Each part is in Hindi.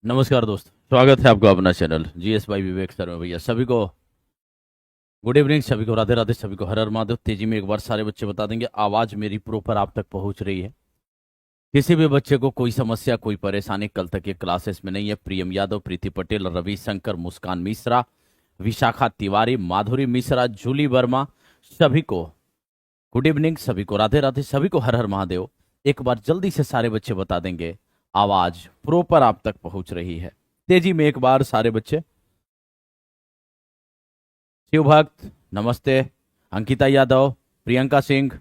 नमस्कार दोस्त, स्वागत है आपका अपना channel GS by Vivek sir में। भैया सभी को गुड इवनिंग, सभी को राधे राधे, सभी को हर हर महादेव। तेजी में एक बार सारे बच्चे बता देंगे, आवाज़ मेरी प्रॉपर आप तक पहुंच रही है। किसी भी बच्चे को कोई समस्या, कोई परेशानी कल तक ये क्लासेस में नहीं है। प्रियम यादव, प्रीति पटेल, रवि शंकर, मुस्कान मिश्रा, विशाखा तिवारी, माधुरी मिश्रा, जूली वर्मा, सभी को गुड इवनिंग, सभी को राधे राधे, सभी को हर हर महादेव। एक बार जल्दी से सारे बच्चे बता देंगे, आवाज प्रॉपर आप तक पहुंच रही है। तेजी में एक बार सारे बच्चे। शिव भक्त नमस्ते, अंकिता यादव, प्रियंका सिंह,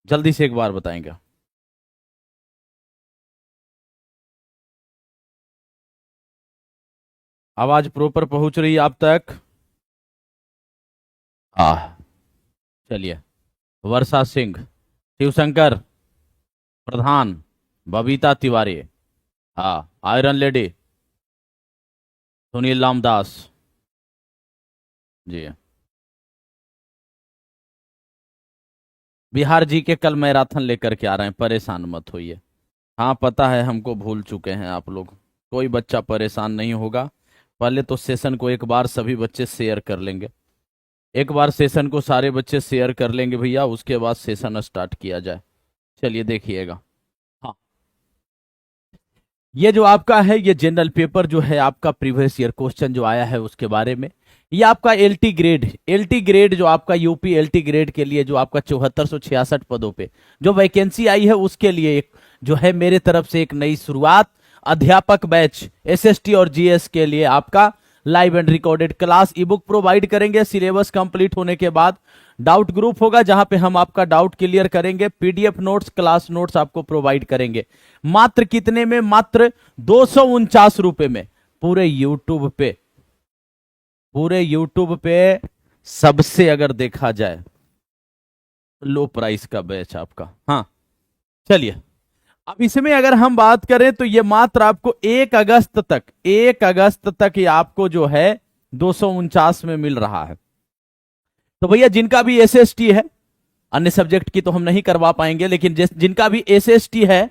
जल्दी से एक बार बताएंगे। आवाज प्रॉपर पहुंच रही है आप तक? हाँ, चलिए। वर्षा सिंह, शिवशंकर प्रधान, बबीता तिवारी, हाँ, आयरन लेडी, सुनील रामदास जी। बिहार जी के कल मैराथन लेकर के आ रहे हैं, परेशान मत होइए। हाँ पता है, हमको भूल चुके हैं आप लोग। कोई बच्चा परेशान नहीं होगा। पहले तो सेशन को एक बार सभी बच्चे शेयर कर लेंगे। एक बार सेशन को सारे बच्चे शेयर कर लेंगे भैया, उसके बाद सेशन स्टार्ट किया जाए। चलिए देखिएगा। हाँ, ये जो आपका है, ये जनरल पेपर जो है आपका, प्रीवियस ईयर क्वेश्चन जो आया है उसके बारे में। ये आपका एलटी ग्रेड जो आपका यूपी एलटी ग्रेड के लिए जो आपका 7466 पदों पे जो वैकेंसी आई है, उसके लिए एक जो है मेरे तरफ से एक नई शुरुआत। अध्यापक बैच एसएसटी और जीएस के लिए आपका live and recorded class E book provide करेंगे। सिलेबस कंप्लीट होने के बाद डाउट ग्रुप होगा, जहां पे हम आपका डाउट क्लियर करेंगे। पीडीएफ नोट्स, क्लास नोट्स आपको प्रोवाइड करेंगे। मात्र कितने में? मात्र 249 रुपए में। पूरे यूट्यूब पे सबसे अगर देखा जाए लो प्राइस का बैच आपका। हाँ चलिए, अब इसमें अगर हम बात करें तो ये मात्र आपको 1 अगस्त तक ये आपको जो है 249 में मिल रहा है। तो भैया जिनका भी एसएसटी है, अन्य सब्जेक्ट की तो हम नहीं करवा पाएंगे, लेकिन जिनका भी एसएसटी है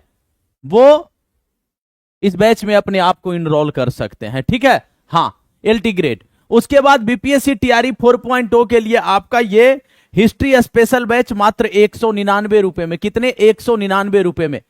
वो इस बैच में अपने आप को इनरोल कर सकते हैं। ठीक है, हाँ, एलटी ग्रेड। उसके बाद बीपीएससी टीआरई 4.0 के लिए आपका ये हिस्ट्री स्पेशल बैच मात्र 199 रुपए में। कितने? 199 रुपए में।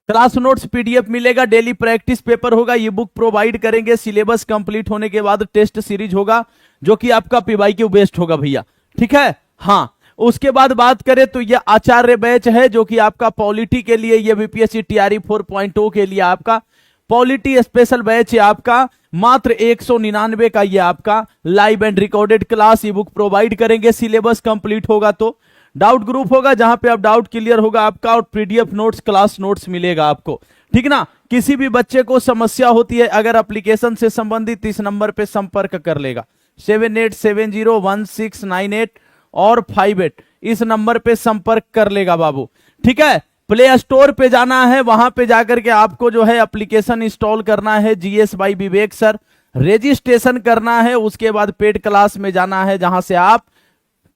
क्लास नोट्स पीडीएफ मिलेगा, डेली प्रैक्टिस पेपर होगा, ये बुक प्रोवाइड करेंगे। सिलेबस कंप्लीट होने के बाद टेस्ट सीरीज होगा, जो कि आपका पीवाईक्यू बेस्ड होगा भैया। ठीक है, हाँ। उसके बाद बात करें तो ये आचार्य बैच है, जो कि आपका पॉलिटी के लिए, ये बीपीएससी टीआरई 4.0 के लिए आपका पॉलिटी स्पेशल बैच है आपका। मात्र 199 का ये आपका live and recorded class E book provide करेंगे। सिलेबस कंप्लीट होगा तो डाउट ग्रुप होगा, जहां पे आप डाउट क्लियर होगा आपका, और पीडीएफ नोट्स, क्लास नोट्स मिलेगा आपको। ठीक ना? किसी भी बच्चे को समस्या होती है अगर एप्लीकेशन से संबंधित, इस नंबर पे संपर्क कर लेगा। 78701698 और 58, इस नंबर पे संपर्क कर लेगा बाबू। ठीक है, प्ले स्टोर पे जाना है, वहां पे जाकर के आपको जो है एप्लीकेशन इंस्टॉल करना है, GS by Vivek sir, registration करना है। उसके बाद पेड क्लास में जाना है, जहां से आप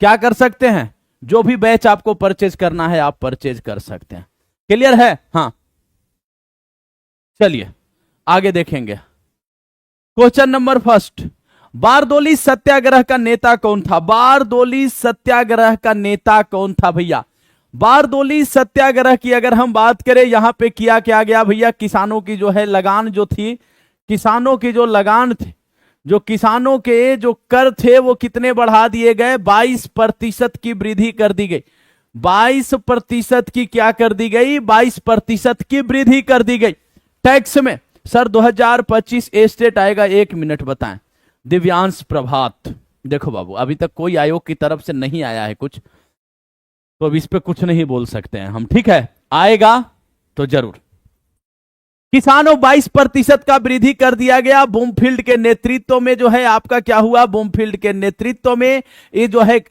क्या कर सकते हैं, जो भी बैच आपको परचेज करना है आप परचेज कर सकते हैं। क्लियर है? हाँ चलिए आगे देखेंगे। Question number first, Bardoli Satyagraha का नेता कौन था? बारदोली सत्याग्रह का नेता कौन था भैया? बारदोली सत्याग्रह की अगर हम बात करें, यहां पे किया क्या गया भैया? किसानों की जो है लगान जो थी, किसानों की जो लगान थी, जो किसानों के जो कर थे वो कितने बढ़ा दिए गए? 22% की वृद्धि कर दी गई। 22% की क्या कर दी गई? 22% की वृद्धि कर दी गई टैक्स में। सर 2025 एस्टेट आएगा, 1 मिनट बताएं। दिव्यांश प्रभात, देखो बाबू अभी तक कोई आयोग की तरफ से नहीं आया है कुछ, तो अब इस पे कुछ नहीं बोल सकते हैं हम। ठीक है, आएगा तो जरूर। किसानों 22% का वृद्धि कर दिया गया। बूमफील्ड के नेतृत्व में जो है आपका क्या हुआ? बूमफील्ड के नेतृत्व में ये जो है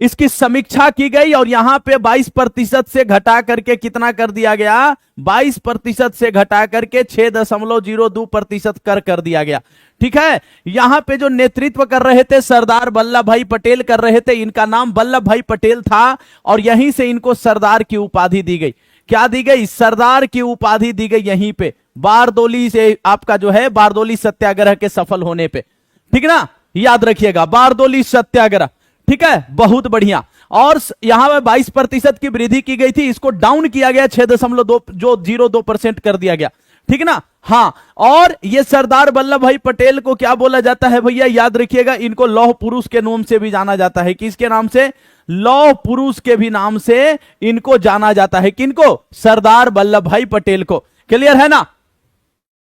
इसकी समीक्षा की गई, और यहां पे 22% से घटा करके कितना कर दिया गया? 22% से घटा करके 6.02% कर दिया गया। ठीक है, यहां पे जो नेतृत्व कर रहे थे सरदार वल्लभ भाई पटेल कर रहे थे। इनका नाम वल्लभ भाई पटेल था, और यहीं से इनको सरदार की उपाधि दी गई। क्या दी गई, सरदार की उपाधि दी गई यहीं पे बारदोली से, आपका जो है बारदोली सत्याग्रह के सफल होने पे, ठीक ना, याद रखिएगा बारदोली सत्याग्रह, ठीक है, बहुत बढ़िया। और यहां पे 22% की वृद्धि की गई थी, इसको डाउन किया गया 6.2 जो 0.2% कर दिया गया, ठीक ना। हाँ, और ये सरदार वल्लभ भाई पटेल को क्या बोला जाता है भैया, याद रखिएगा, इनको लौह पुरुष के नाम से भी जाना जाता है। किसके नाम से, लौह पुरुष के भी नाम से इनको जाना जाता है। किनको, सरदार वल्लभ भाई पटेल को। क्लियर है ना,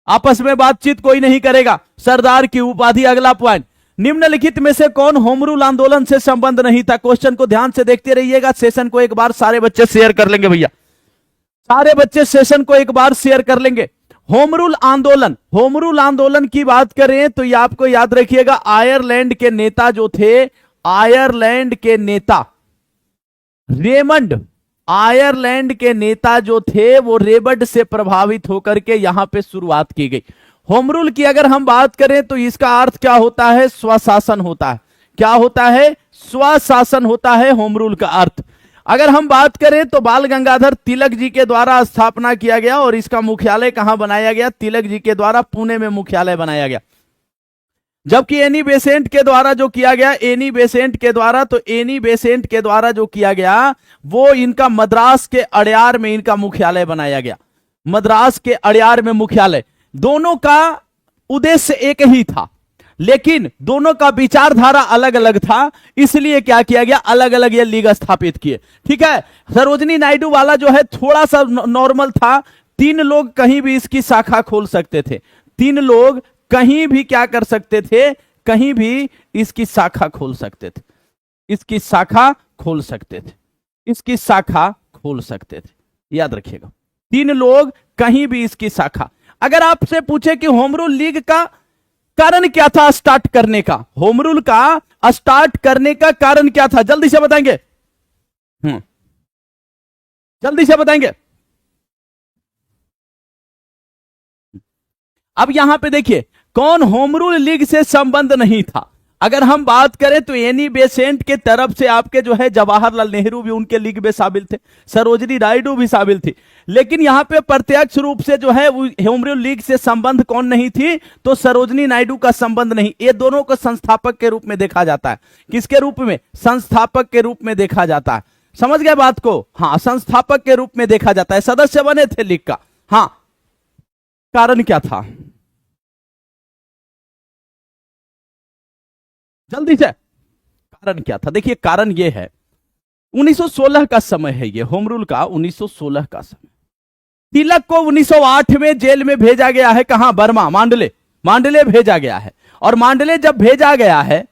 आपस में बातचीत कोई नहीं करेगा। सरदार की उपाधि, अगला पॉइंट, निम्नलिखित में से कौन होम रूल आंदोलन से संबंध नहीं था। क्वेश्चन को ध्यान से देखते रहिएगा, सेशन को एक बार सारे बच्चे शेयर कर लेंगे भैया, सारे बच्चे सेशन को एक बार शेयर कर लेंगे। होम रूल आंदोलन, होम रूल आंदोलन की बात करें तो ये आपको याद रखिएगा, आयरलैंड के नेता जो थे, आयरलैंड के नेता रेमंड, आयरलैंड के नेता जो थे वो रेमंड से प्रभावित होकर के यहां पे शुरुआत की गई। होम रूल की अगर हम बात करें तो इसका अर्थ क्या होता है, स्वशासन होता है। क्या होता है, स्वशासन होता है होम रूल का अर्थ। अगर हम बात करें तो बाल गंगाधर तिलक जी के द्वारा स्थापना किया गया और इसका मुख्यालय कहां बनाया गया, तिलक जी के द्वारा पुणे में मुख्यालय बनाया गया। जबकि एनी बेसेंट के द्वारा जो किया गया, एनी बेसेंट के द्वारा, तो एनी बेसेंट के द्वारा जो किया गया वो इनका मद्रास के अड़यार में इनका मुख्यालय बनाया गया, मद्रास के अड़यार में मुख्यालय। दोनों का उद्देश्य एक ही था, लेकिन दोनों का विचारधारा अलग अलग था, इसलिए क्या किया गया, अलग अलग ये लीग स्थापित किए। ठीक है, सरोजनी नायडू वाला जो है थोड़ा सा नॉर्मल था, 3 लोग कहीं भी इसकी शाखा खोल सकते थे, 3 लोग कहीं भी क्या कर सकते थे, कहीं भी इसकी शाखा खोल सकते थे, इसकी शाखा खोल सकते थे, इसकी शाखा खोल सकते थे, याद रखिएगा, 3 लोग कहीं भी इसकी शाखा। अगर आपसे पूछे कि होम रूल लीग का कारण क्या था स्टार्ट करने का, होम रूल का स्टार्ट करने का कारण क्या था, जल्दी से बताएंगे, जल्दी से बताएंगे। अब यहां पे देखिए कौन होम रूल लीग से संबंध नहीं था। अगर हम बात करें तो एनी बेसेंट के तरफ से आपके जो है जवाहरलाल नेहरू भी उनके लीग में शामिल थे, सरोजनी नायडू भी शामिल थी, लेकिन यहां पे प्रत्यक्ष रूप से जो है होम रूल लीग से संबंध कौन नहीं थी, तो सरोजनी नायडू का संबंध नहीं। ये दोनों को संस्थापक के रूप में देखा जाता है। किसके रूप में, संस्थापक के रूप में देखा जाता है। समझ गए बात को, हाँ, संस्थापक के रूप में देखा जाता है, सदस्य बने थे लीग का। हाँ, कारण क्या था, जल्दी से, कारण क्या था, देखिए कारण ये है 1916 का समय है, ये होम रूल का 1916 का समय। तिलक को 1908 में जेल में भेजा गया है, कहां, बर्मा, मांडले, मांडले भेजा गया है। और मांडले जब भेजा गया है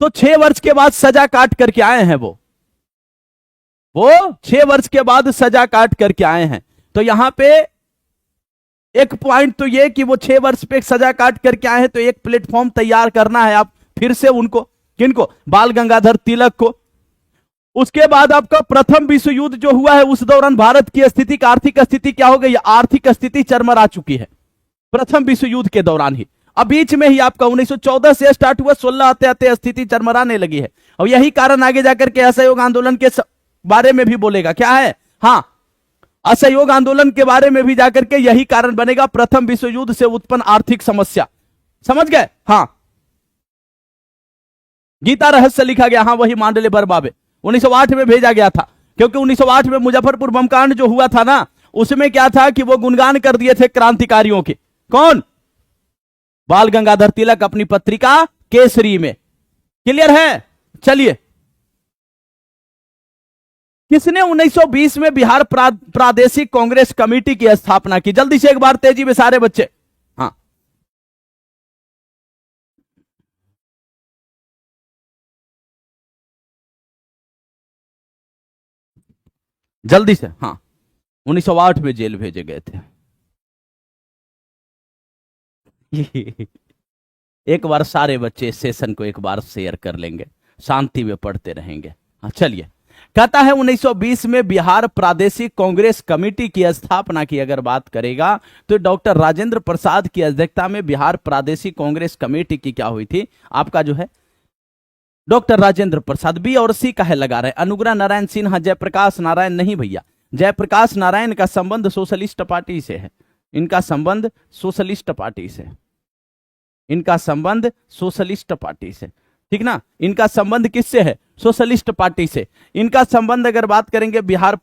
तो 6 वर्ष के बाद सजा काट करके आए हैं वो 6 वर्ष के बाद सजा काट करके आए हैं। तो यहां पे एक पॉइंट तो ये कि वो 6 वर्ष पे सजा काट करके आए हैं, तो एक प्लेटफॉर्म तैयार करना है आप फिर से उनको, किनको, बाल गंगाधर तिलक को। उसके बाद आपका प्रथम विश्व युद्ध जो हुआ है उस दौरान भारत की स्थिति, आर्थिक स्थिति क्या हो गई, आर्थिक स्थिति चरमरा चुकी है प्रथम विश्व युद्ध के दौरान ही। अब बीच में ही आपका 1914 से स्टार्ट हुआ, 16 आते आते स्थिति चरमराने लगी है। और यही कारण आगे जाकर के असहयोग आंदोलन के बारे में भी बोलेगा, क्या है, हाँ, असहयोग आंदोलन के बारे में भी जाकर के यही कारण बनेगा, प्रथम विश्व युद्ध से उत्पन्न आर्थिक समस्या। समझ गए, हाँ, गीता रहस्य लिखा गया, हाँ, वही मांडले बर्मा में 1908 में भेजा गया था, क्योंकि 1908 में मुजफ्फरपुर बमकांड जो हुआ था ना, उसमें क्या था कि वो गुणगान कर दिए थे क्रांतिकारियों के। कौन, बाल गंगाधर तिलक अपनी पत्रिका केसरी में। क्लियर है, चलिए, किसने 1920 में बिहार प्रादेशिक कांग्रेस कमेटी की स्थापना की, जल्दी से एक बार तेजी में सारे बच्चे, हाँ, जल्दी से, हाँ, 1908 में जेल भेजे गए थे। एक बार सारे बच्चे इस सेशन को एक बार शेयर कर लेंगे, शांति में पढ़ते रहेंगे। हाँ, चलिए, कहता है 1920 में बिहार प्रादेशिक कांग्रेस कमेटी की स्थापना की अगर बात करेगा तो डॉक्टर राजेंद्र प्रसाद की अध्यक्षता में बिहार प्रादेशिक कांग्रेस कमेटी की क्या हुई थी, आपका जो है डॉक्टर राजेंद्र प्रसाद। बी और सी का है लगा रहे। अनुग्रह नारायण सिन्हा, जयप्रकाश नारायण नहीं भैया, जयप्रकाश नारायण का संबंध सोशलिस्ट पार्टी से है, इनका संबंध सोशलिस्ट पार्टी से, इनका संबंध सोशलिस्ट पार्टी से, ठीक ना। इनका संबंध किससे है? सोशलिस्ट पार्टी से। इनका संबंध अगर बात करेंगे बिहार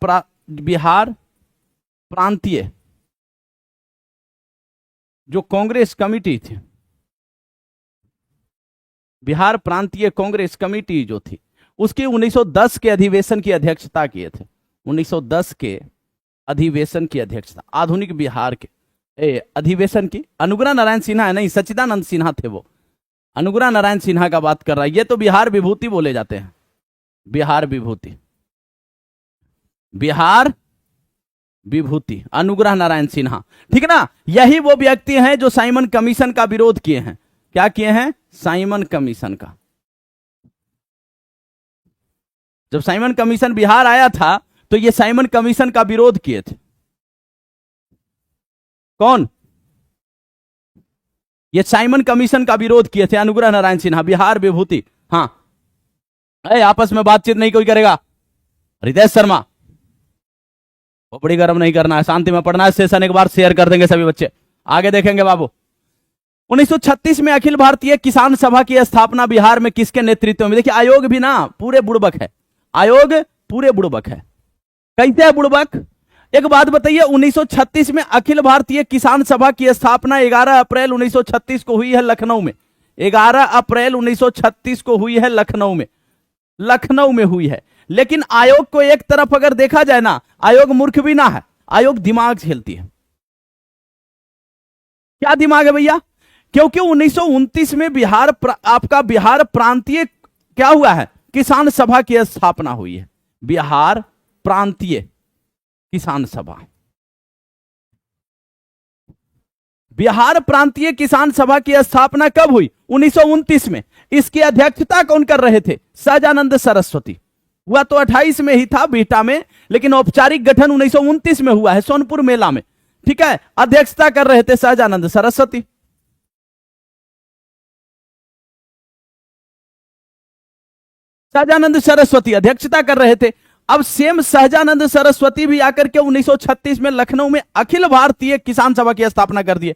प्रांतीय जो कांग्रेस कमिटी थी, बिहार प्रांतीय कांग्रेस कमिटी जो थी, उसकी 1910 के अधिवेशन की अध्यक्षता किए थे। 1910 के अधिवेशन की अध्यक्षता, आधुनिक बिहार के अधिवेशन की। अनुग्रह नारायण सिन्हा है नहीं, सच्चिदानंद सिन्हा थे वो। अनुग्रह नारायण सिन्हा का बात कर रहा है। ये तो बिहार विभूति बोले जाते हैं, बिहार विभूति, बिहार विभूति अनुग्रह नारायण सिन्हा, ठीक ना। यही वो व्यक्ति हैं जो साइमन कमीशन का विरोध किए हैं। क्या किए हैं? साइमन कमीशन का। जब साइमन कमीशन बिहार आया था तो ये साइमन कमीशन का विरोध किए थे। कौन? ये साइमन कमीशन का विरोध किए थे अनुग्रह नारायण सिन्हा, बिहार विभूति। हाँ, आपस में बातचीत नहीं कोई करेगा। रितेश शर्मा, बड़ी गर्म नहीं करना है, शांति में पढ़ना है। सेशन एक बार शेयर कर देंगे सभी बच्चे, आगे देखेंगे बाबू। 1936 में अखिल भारतीय किसान सभा की स्थापना बिहार में किसके नेतृत्व में? देखिए आयोग भी ना पूरे बुड़बक है, आयोग पूरे बुड़बक है। कैसे है बुड़बक? एक बात बताइए, 1936 में अखिल भारतीय किसान सभा की स्थापना 11 अप्रैल 1936 को हुई है लखनऊ में। 11 अप्रैल 1936 को हुई है लखनऊ में, लखनऊ में हुई है। लेकिन आयोग को एक तरफ अगर देखा जाए ना, आयोग मूर्ख भी ना है, आयोग दिमाग झेलती है। क्या दिमाग है भैया? क्योंकि 1929 में आपका बिहार प्रांतीय क्या हुआ है? किसान सभा की स्थापना हुई है, बिहार प्रांतीय किसान सभा। बिहार प्रांतीय किसान सभा की स्थापना कब हुई? 1929 में। इसकी अध्यक्षता कौन कर रहे थे? सहजानंद सरस्वती। हुआ तो 28 में ही था बिहटा में, लेकिन औपचारिक गठन 1929 में हुआ है सोनपुर मेला में, ठीक है। अध्यक्षता कर रहे थे सहजानंद सरस्वती। सहजानंद सरस्वती अध्यक्षता कर रहे थे। अब सेम सहजानंद सरस्वती भी आकर के 1936 में लखनऊ में अखिल भारतीय किसान सभा की स्थापना कर दिए।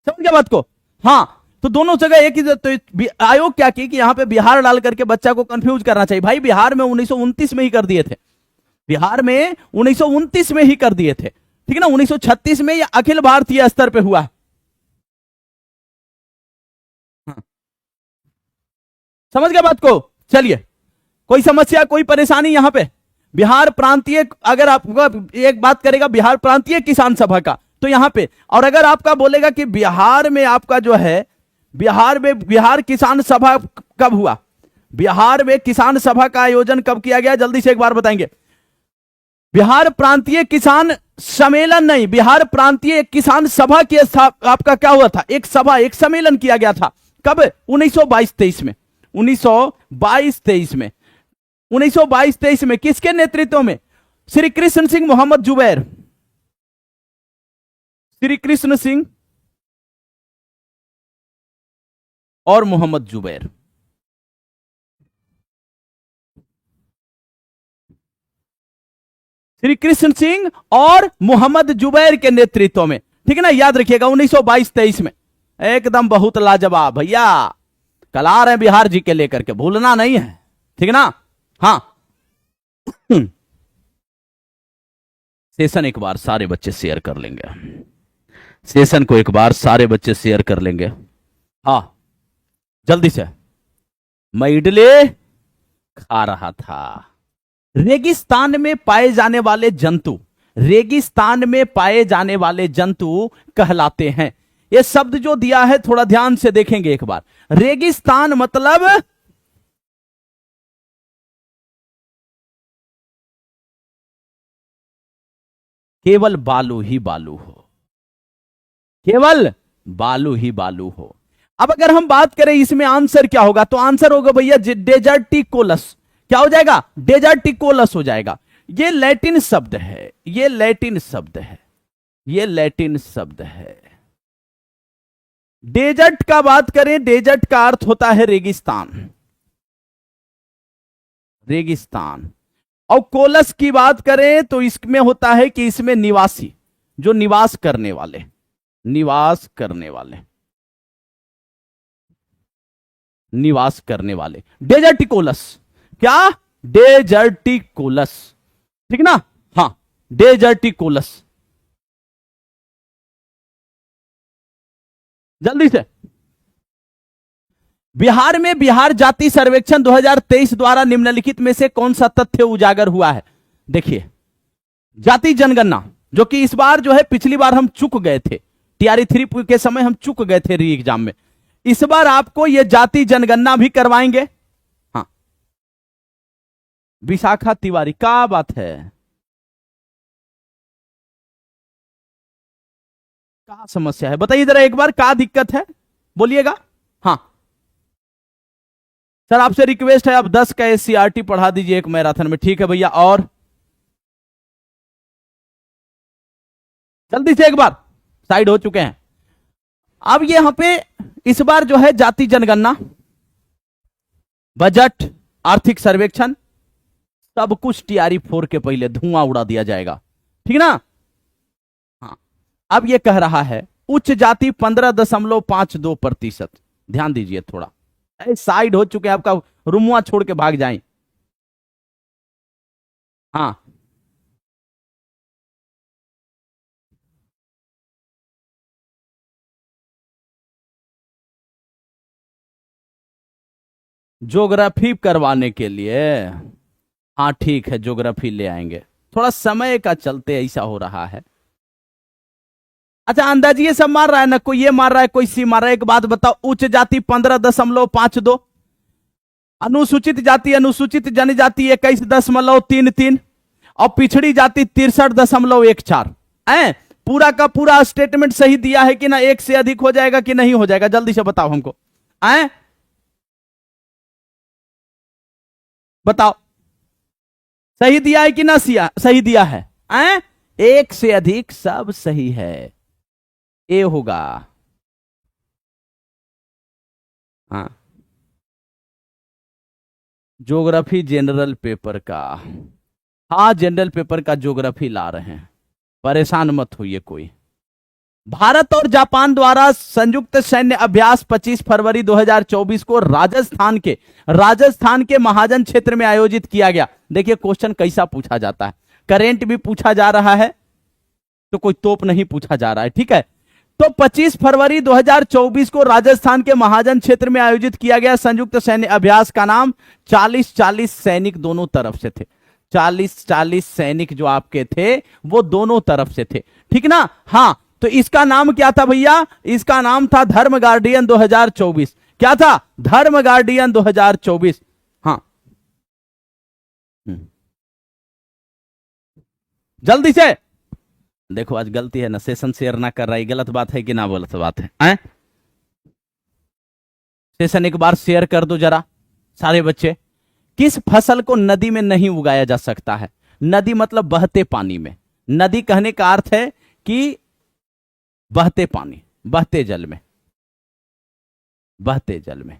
समझ गया बात को? हाँ, तो दोनों जगह एक ही। तो आयोग क्या की कि यहां पे बिहार डाल करके बच्चा को कंफ्यूज करना चाहिए। भाई बिहार में 1929 में ही कर दिए थे, बिहार में 1929 में ही कर दिए थे, ठीक है ना। 1936 में यह अखिल भारतीय स्तर पे हुआ। समझ गया बात को? चलिए, कोई समस्या कोई परेशानी यहां पे? बिहार प्रांतीय, अगर आपको एक बात करेगा बिहार प्रांतीय किसान सभा का तो यहां पे, और अगर आपका बोलेगा कि बिहार में आपका जो है, बिहार में बिहार किसान सभा कब हुआ, बिहार में किसान सभा का आयोजन कब किया गया, जल्दी से एक बार बताएंगे। बिहार प्रांतीय किसान सम्मेलन नहीं, बिहार प्रांतीय किसान सभा की आपका क्या हुआ था? एक सभा, एक सम्मेलन किया गया था। कब? 1922-23 में। 1922-23 में, 1922-23 में किसके नेतृत्व में? श्री कृष्ण सिंह मोहम्मद जुबैर, श्री कृष्ण सिंह और मोहम्मद जुबैर। श्री कृष्ण सिंह और मोहम्मद जुबैर के नेतृत्व में, ठीक है ना। याद रखिएगा 1922-23 में। एकदम बहुत लाजवाब भैया, कल आ रहे हैं बिहार जी के लेकर के, भूलना नहीं है, ठीक है ना। हाँ, सेशन एक बार सारे बच्चे शेयर कर लेंगे, सेशन को एक बार सारे बच्चे शेयर कर लेंगे। हाँ जल्दी से। मैं इडली खा रहा था। रेगिस्तान में पाए जाने वाले जंतु, रेगिस्तान में पाए जाने वाले जंतु कहलाते हैं। यह शब्द जो दिया है थोड़ा ध्यान से देखेंगे एक बार। रेगिस्तान मतलब केवल बालू ही बालू हो, केवल बालू ही बालू हो। अब अगर हम बात करें इसमें आंसर क्या होगा, तो आंसर होगा भैया डेजर्टिकोलस। क्या हो जाएगा? डेजर्टिकोलस हो जाएगा। ये लैटिन शब्द है, ये लैटिन शब्द है, ये लैटिन शब्द है। डेजर्ट का बात करें, डेजर्ट का अर्थ होता है रेगिस्तान, रेगिस्तान। और कोलस की बात करें तो इसमें होता है कि इसमें निवासी, जो निवास करने वाले, निवास करने वाले, निवास करने वाले, डेजर्टिकोलस। क्या? डेजर्टिकोलस, ठीक ना? हाँ, डेजर्टिकोलस। जल्दी से। बिहार में बिहार जाति सर्वेक्षण 2023 द्वारा निम्नलिखित में से कौन सा तथ्य उजागर हुआ है? देखिए, जाति जनगणना, जो कि इस बार जो है, पिछली बार हम चूक गए थे, टीआरई 3 के समय हम चूक गए थे री एग्जाम में। इस बार आपको यह जाति जनगणना भी करवाएंगे। हाँ, विशाखा तिवारी, क्या बात है, क्या समस्या है बताइए जरा एक बार, क्या दिक्कत है बोलिएगा। हाँ सर, आपसे रिक्वेस्ट है, आप 10 का एससीईआरटी पढ़ा दीजिए एक मैराथन में। ठीक है भैया, और जल्दी से एक बार, साइड हो चुके हैं। अब ये यहां पे इस बार जो है जाति जनगणना, बजट, आर्थिक सर्वेक्षण, सब कुछ टीआरई 4 के पहले धुआं उड़ा दिया जाएगा, ठीक ना? हाँ, अब ये कह रहा है उच्च जाति 15.52%। ध्यान दीजिए थोड़ा, साइड हो चुके हैं, आपका रुमुआ छोड़ के भाग जाएं। हाँ, ज्योग्राफी करवाने के लिए, हाँ ठीक है, ज्योग्राफी ले आएंगे, थोड़ा समय का चलते ऐसा हो रहा है। अच्छा, अंदाजिए सब मार रहा है ना, कोई ये मार रहा है, कोई सी मार रहा है। एक बात बताओ, उच्च जाति 15.52, अनुसूचित जाति अनुसूचित जनजाति 21.33 और पिछड़ी जाति 63.14। पूरा का पूरा स्टेटमेंट सही दिया है कि ना? एक से अधिक हो जाएगा कि नहीं हो जाएगा? जल्दी से बताओ हमको, बताओ, सही दिया है कि ना? सही दिया है। एक से अधिक सब सही है, ए होगा। हाँ, ज्योग्राफी जनरल पेपर का, हाँ जनरल पेपर का ज्योग्राफी ला रहे हैं, परेशान मत होइए कोई। भारत और जापान द्वारा संयुक्त सैन्य अभ्यास 25 फरवरी 2024 को राजस्थान के महाजन क्षेत्र में आयोजित किया गया। देखिए क्वेश्चन कैसा पूछा जाता है, करेंट भी पूछा जा रहा है, तो कोई तोप नहीं पूछा जा रहा है, ठीक है? तो 25 फरवरी 2024 को राजस्थान के महाजन क्षेत्र में आयोजित किया गया संयुक्त सैन्य अभ्यास का नाम 40-40 सैनिक दोनों तरफ से थे। 40-40 सैनिक जो आपके थे वो दोनों तरफ से थे, ठीक ना? हाँ, तो इसका नाम क्या था भैया? इसका नाम था धर्म गार्डियन 2024। क्या था? धर्म गार्डियन 2024। हाँ, जल्दी से देखो, आज गलती है ना, सेशन शेयर ना कर रहा है, गलत बात है कि ना? गलत बात है, सेशन एक बार शेयर कर दो जरा सारे बच्चे। किस फसल को नदी में नहीं उगाया जा सकता है? नदी मतलब बहते पानी में, नदी कहने का अर्थ है कि बहते पानी, बहते जल में, बहते जल में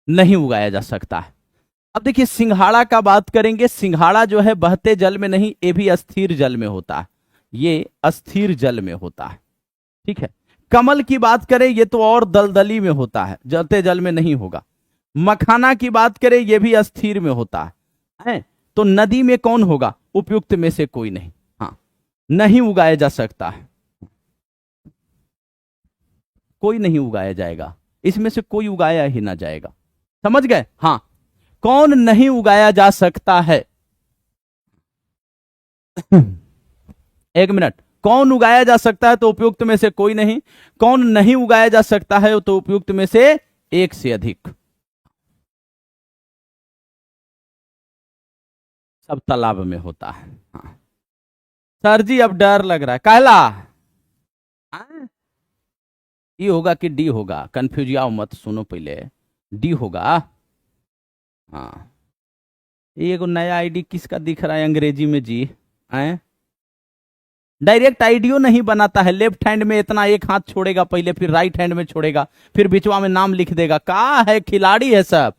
नहीं उगाया जा सकता है। अब देखिए, सिंघाड़ा का बात करेंगे, सिंघाड़ा जो है बहते जल में नहीं, ये भी अस्थिर जल में होता है, ये अस्थिर जल में होता है, ठीक है? कमल की बात करें, ये तो और दलदली में होता है, जलते जल में नहीं होगा। मखाना की बात करें, ये भी अस्थिर में होता है। तो नदी में कौन होगा? उपयुक्त में से कोई नहीं, हाँ, नहीं उगाया जा सकता है, कोई नहीं उगाया जाएगा, इसमें से कोई उगाया ही ना जाएगा, समझ गए? हाँ, कौन नहीं उगाया जा सकता है? एक मिनट, कौन उगाया जा सकता है? तो उपयुक्त में से कोई नहीं। कौन नहीं उगाया जा सकता है? तो उपयुक्त में से एक से अधिक। सब तालाब में होता है। हाँ सर जी, अब डर लग रहा है, कहला ई होगा कि डी होगा? कंफ्यूज आओ मत, सुनो पहले, डी होगा। हाँ, ये को नया आईडी किसका दिख रहा है अंग्रेजी में जी? डायरेक्ट आईडियो नहीं बनाता है, लेफ्ट हैंड में इतना एक हाथ छोड़ेगा पहले, फिर राइट हैंड में छोड़ेगा, फिर बीचवा में नाम लिख देगा। का है, खिलाड़ी है सब,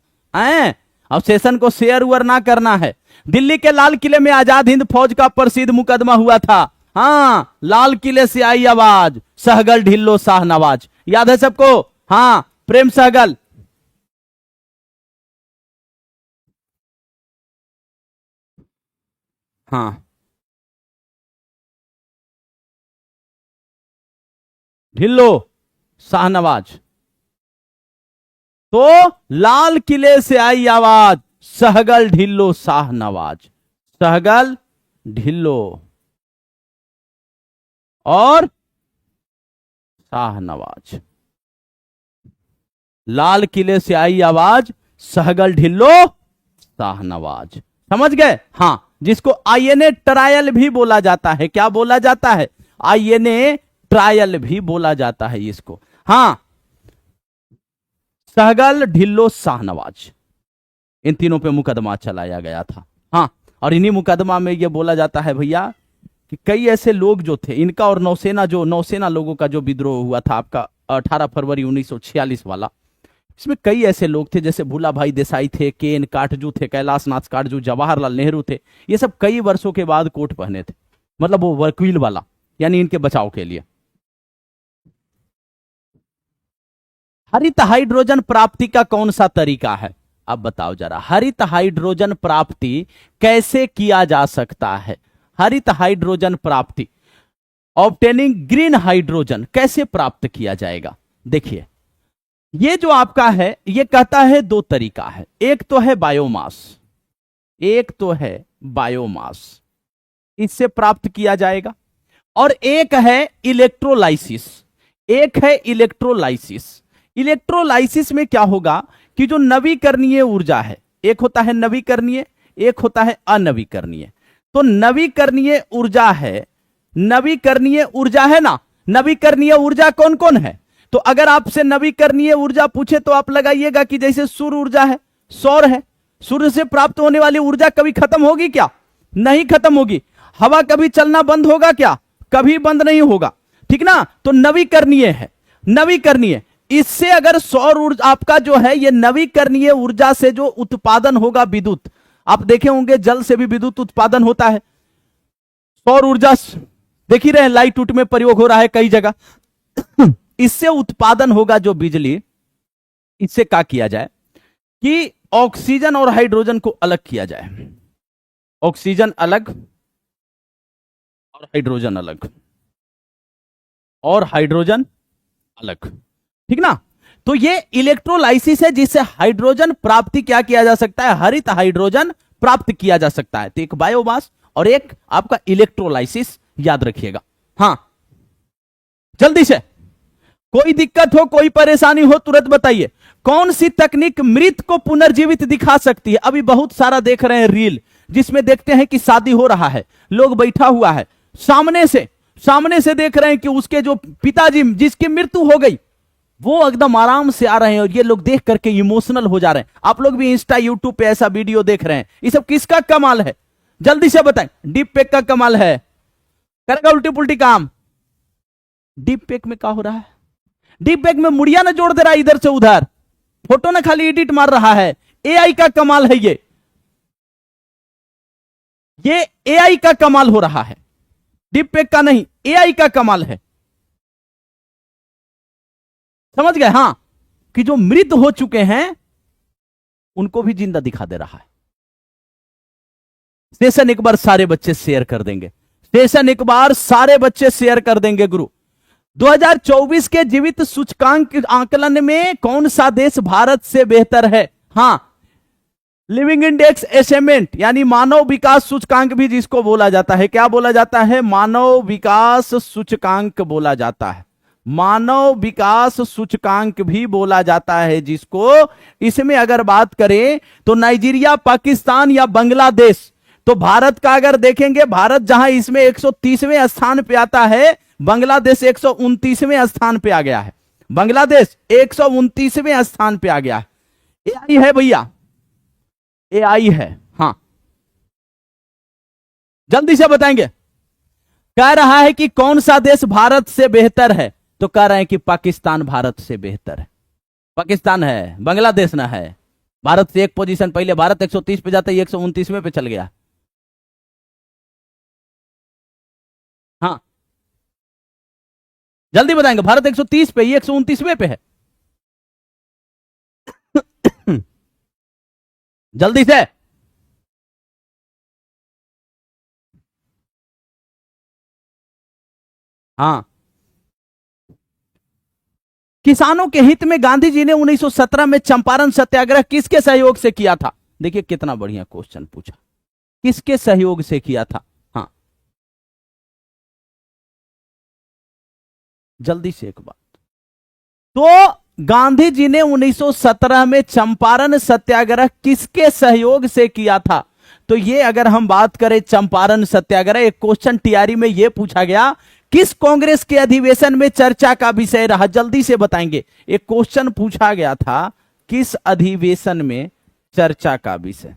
अब सेशन को शेयर उयर ना करना है। दिल्ली के लाल किले में आजाद हिंद फौज का प्रसिद्ध मुकदमा हुआ था। हाँ, लाल किले से आई आवाज, सहगल ढिल्लो शाहनवाज। याद है सबको? हाँ, प्रेम सहगल। हाँ, ढिल्लो शाहनवाज। तो लाल किले से आई आवाज, सहगल ढिल्लो शाहनवाज। सहगल ढिल्लो और शाहनवाज। लाल किले से आई आवाज, सहगल ढिल्लो शाहनवाज। समझ गए? हां, जिसको आईएनए ट्रायल भी बोला जाता है। क्या बोला जाता है? आईएनए ट्रायल भी बोला जाता है इसको। हां, सहगल ढिल्लो शाहनवाज, इन तीनों पे मुकदमा चलाया गया था। हाँ, और इन्हीं मुकदमा में यह बोला जाता है भैया कि कई ऐसे लोग जो थे, इनका और नौसेना लोगों का जो विद्रोह हुआ था आपका 18 फरवरी 1946 वाला, इसमें कई ऐसे लोग थे, जैसे भूला भाई देसाई थे, के एन काटजू थे, कैलाश नाथ काटजू, जवाहरलाल नेहरू थे। ये सब कई वर्षों के बाद कोट पहने थे, मतलब वो वकील वाला, यानी इनके बचाव के लिए। हरित हाइड्रोजन प्राप्ति का कौन सा तरीका है? अब बताओ जरा, हरित हाइड्रोजन प्राप्ति कैसे किया जा सकता है? हरित हाइड्रोजन प्राप्ति, ऑब्टेनिंग ग्रीन हाइड्रोजन, कैसे प्राप्त किया जाएगा? देखिए, ये जो आपका है, ये कहता है दो तरीका है। एक तो है बायोमास, एक तो है बायोमास, इससे प्राप्त किया जाएगा। और एक है इलेक्ट्रोलाइसिस, एक है इलेक्ट्रोलाइसिस। इलेक्ट्रोलाइसिस में क्या होगा कि जो नवीकरणीय ऊर्जा है, एक होता है नवीकरणीय, एक होता है अनवीकरणीय। तो नवीकरणीय ऊर्जा है, नवीकरणीय ऊर्जा है ना, नवीकरणीय ऊर्जा कौन कौन है? तो अगर आपसे नवीकरणीय ऊर्जा पूछे तो आप लगाइएगा कि जैसे सूर्य ऊर्जा है, सौर है। सूर्य से प्राप्त होने वाली ऊर्जा कभी खत्म होगी क्या? नहीं खत्म होगी। हवा कभी चलना बंद होगा क्या? कभी बंद नहीं होगा, ठीक ना? तो नवीकरणीय है, नवीकरणीय। इससे अगर सौर ऊर्जा आपका जो है, ये नवीकरणीय ऊर्जा से जो उत्पादन होगा विद्युत, आप देखे होंगे जल से भी विद्युत उत्पादन होता है। सौर ऊर्जा देख ही रहे हैं, लाइट उट में प्रयोग हो रहा है कई जगह। इससे उत्पादन होगा जो बिजली, इससे क्या किया जाए कि ऑक्सीजन और हाइड्रोजन को अलग किया जाए। ऑक्सीजन अलग और हाइड्रोजन अलग, और हाइड्रोजन अलग, ठीक ना? तो ये इलेक्ट्रोलाइसिस है, जिससे हाइड्रोजन प्राप्ति क्या किया जा सकता है? हरित हाइड्रोजन प्राप्त किया जा सकता है। तो एक बायोमास और एक आपका इलेक्ट्रोलाइसिस, याद रखिएगा। हां, जल्दी से, कोई दिक्कत हो, कोई परेशानी हो, तुरंत बताइए। कौन सी तकनीक मृत को पुनर्जीवित दिखा सकती है? अभी बहुत सारा देख रहे हैं रील, जिसमें देखते हैं कि शादी हो रहा है, लोग बैठा हुआ है, सामने से देख रहे हैं कि उसके जो पिताजी जिसकी मृत्यु हो गई, वो एकदम आराम से आ रहे हैं, और ये लोग देख करके इमोशनल हो जा रहे हैं। आप लोग भी इंस्टा यूट्यूब पे ऐसा वीडियो देख रहे हैं, ये सब किसका कमाल है? जल्दी से बताएं। डीप फेक का कमाल है, करेगा उल्टी पुल्टी काम। डीप फेक में क्या हो रहा है? डीप फेक में मुड़िया ना जोड़ दे रहा है इधर से उधर, फोटो ना खाली एडिट मार रहा है। एआई का कमाल है ये एआई का कमाल हो रहा है, डीप फेक का नहीं, एआई का कमाल है। समझ गए? हां, कि जो मृत हो चुके हैं उनको भी जिंदा दिखा दे रहा है। सेशन एक बार सारे बच्चे शेयर कर देंगे, सेशन एक बार सारे बच्चे शेयर कर देंगे गुरु। 2024 के जीवित सूचकांक आकलन में कौन सा देश भारत से बेहतर है? हां, लिविंग इंडेक्स असेसमेंट, यानी मानव विकास सूचकांक भी जिसको बोला जाता है, क्या बोला जाता है? मानव विकास सूचकांक बोला जाता है, मानव विकास सूचकांक भी बोला जाता है जिसको। इसमें अगर बात करें तो नाइजीरिया, पाकिस्तान या बांग्लादेश, तो भारत का अगर देखेंगे, भारत जहां इसमें 130वें स्थान पे आता है, बांग्लादेश 129वें स्थान पे आ गया है। बांग्लादेश 129वें स्थान पे आ गया है। एआई है भैया, एआई है। हां, जल्दी से बताएंगे। कह रहा है कि कौन सा देश भारत से बेहतर है, तो कह रहे हैं कि पाकिस्तान भारत से बेहतर है। पाकिस्तान है, बांग्लादेश ना है, भारत से एक पोजीशन पहले, भारत 130 पे जाता है, 129वें पे चल गया। हाँ जल्दी बताएंगे, भारत 130 पे, ये 129वें पे है। जल्दी से। हाँ, किसानों के हित में गांधी जी ने 1917 में चंपारण सत्याग्रह किसके सहयोग से किया था? देखिए कितना बढ़िया क्वेश्चन पूछा, किसके सहयोग से किया था? हाँ जल्दी से एक बात, तो गांधी जी ने 1917 में चंपारण सत्याग्रह किसके सहयोग से किया था? तो ये अगर हम बात करें चंपारण सत्याग्रह, एक क्वेश्चन टीआरई में यह पूछा गया, किस कांग्रेस के अधिवेशन में चर्चा का विषय रहा? जल्दी से बताएंगे, एक क्वेश्चन पूछा गया था, किस अधिवेशन में चर्चा का विषय?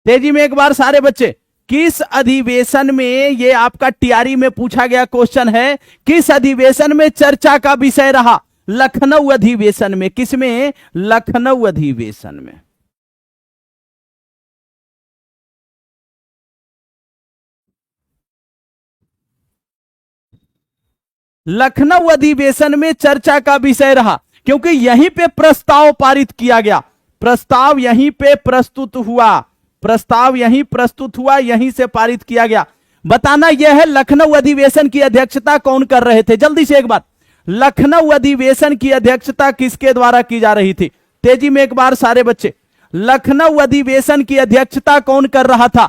तेजी में एक बार सारे बच्चे, किस अधिवेशन में, ये आपका टीआरई में पूछा गया क्वेश्चन है, किस अधिवेशन में चर्चा का विषय रहा? लखनऊ अधिवेशन में। किसमें? लखनऊ अधिवेशन में। लखनऊ अधिवेशन में चर्चा का विषय रहा, क्योंकि यहीं पे प्रस्ताव पारित किया गया, प्रस्ताव यहीं पे प्रस्तुत हुआ, प्रस्ताव यहीं प्रस्तुत हुआ, यहीं से पारित किया गया। बताना यह है लखनऊ अधिवेशन की अध्यक्षता कौन कर रहे थे? जल्दी से एक बार, लखनऊ अधिवेशन की अध्यक्षता किसके द्वारा की जा रही थी? तेजी में एक बार सारे बच्चे, लखनऊ अधिवेशन की अध्यक्षता कौन कर रहा था?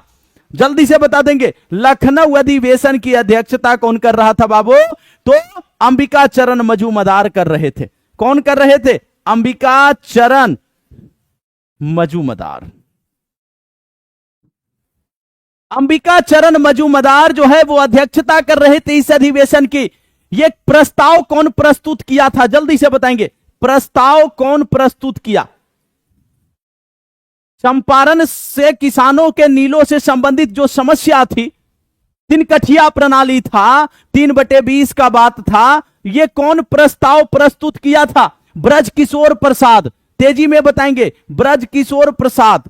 जल्दी से बता देंगे, लखनऊ अधिवेशन की अध्यक्षता कौन कर रहा था बाबू? तो अंबिका चरण मजूमदार कर रहे थे। कौन कर रहे थे? अंबिका चरण मजूमदार। अंबिका चरण मजूमदार जो है वो अध्यक्षता कर रहे थे इस अधिवेशन की। ये प्रस्ताव कौन प्रस्तुत किया था? जल्दी से बताएंगे, प्रस्ताव कौन प्रस्तुत किया? चंपारण से किसानों के नीलों से संबंधित जो समस्या थी, तिनकठिया प्रणाली था, 3/20 का बात था, यह कौन प्रस्ताव प्रस्तुत किया था? ब्रजकिशोर प्रसाद। तेजी में बताएंगे, ब्रजकिशोर प्रसाद,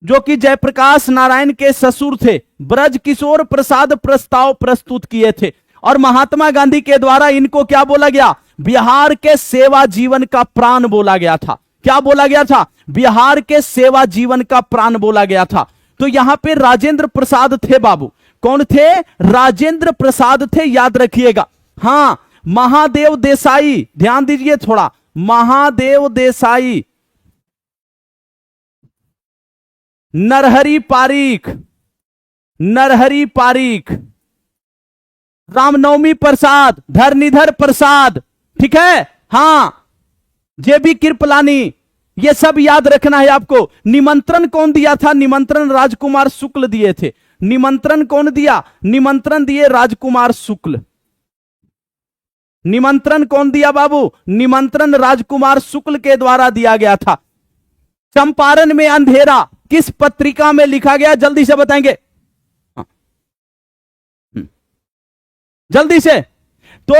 जो कि जयप्रकाश नारायण के ससुर थे, ब्रजकिशोर प्रसाद प्रस्ताव प्रस्तुत किए थे। और महात्मा गांधी के द्वारा इनको क्या बोला गया? बिहार के सेवा जीवन का प्राण बोला गया था। क्या बोला गया था? बिहार के सेवा जीवन का प्राण बोला गया था। तो यहां पे राजेंद्र प्रसाद थे बाबू। कौन थे? राजेंद्र प्रसाद थे, याद रखिएगा। हां, महादेव देसाई, ध्यान दीजिए थोड़ा, महादेव देसाई, नरहरि पारीख, नरहरि पारीख, रामनवमी प्रसाद, धरनीधर प्रसाद, ठीक है, हां, जेबी कृपलानी, ये सब याद रखना है आपको। निमंत्रण कौन दिया था? निमंत्रण राजकुमार शुक्ल दिए थे। निमंत्रण कौन दिया? निमंत्रण दिए राजकुमार शुक्ल। निमंत्रण कौन दिया बाबू? निमंत्रण राजकुमार शुक्ल के द्वारा दिया गया था। चंपारण में अंधेरा किस पत्रिका में लिखा गया? जल्दी से बताएंगे, जल्दी से। तो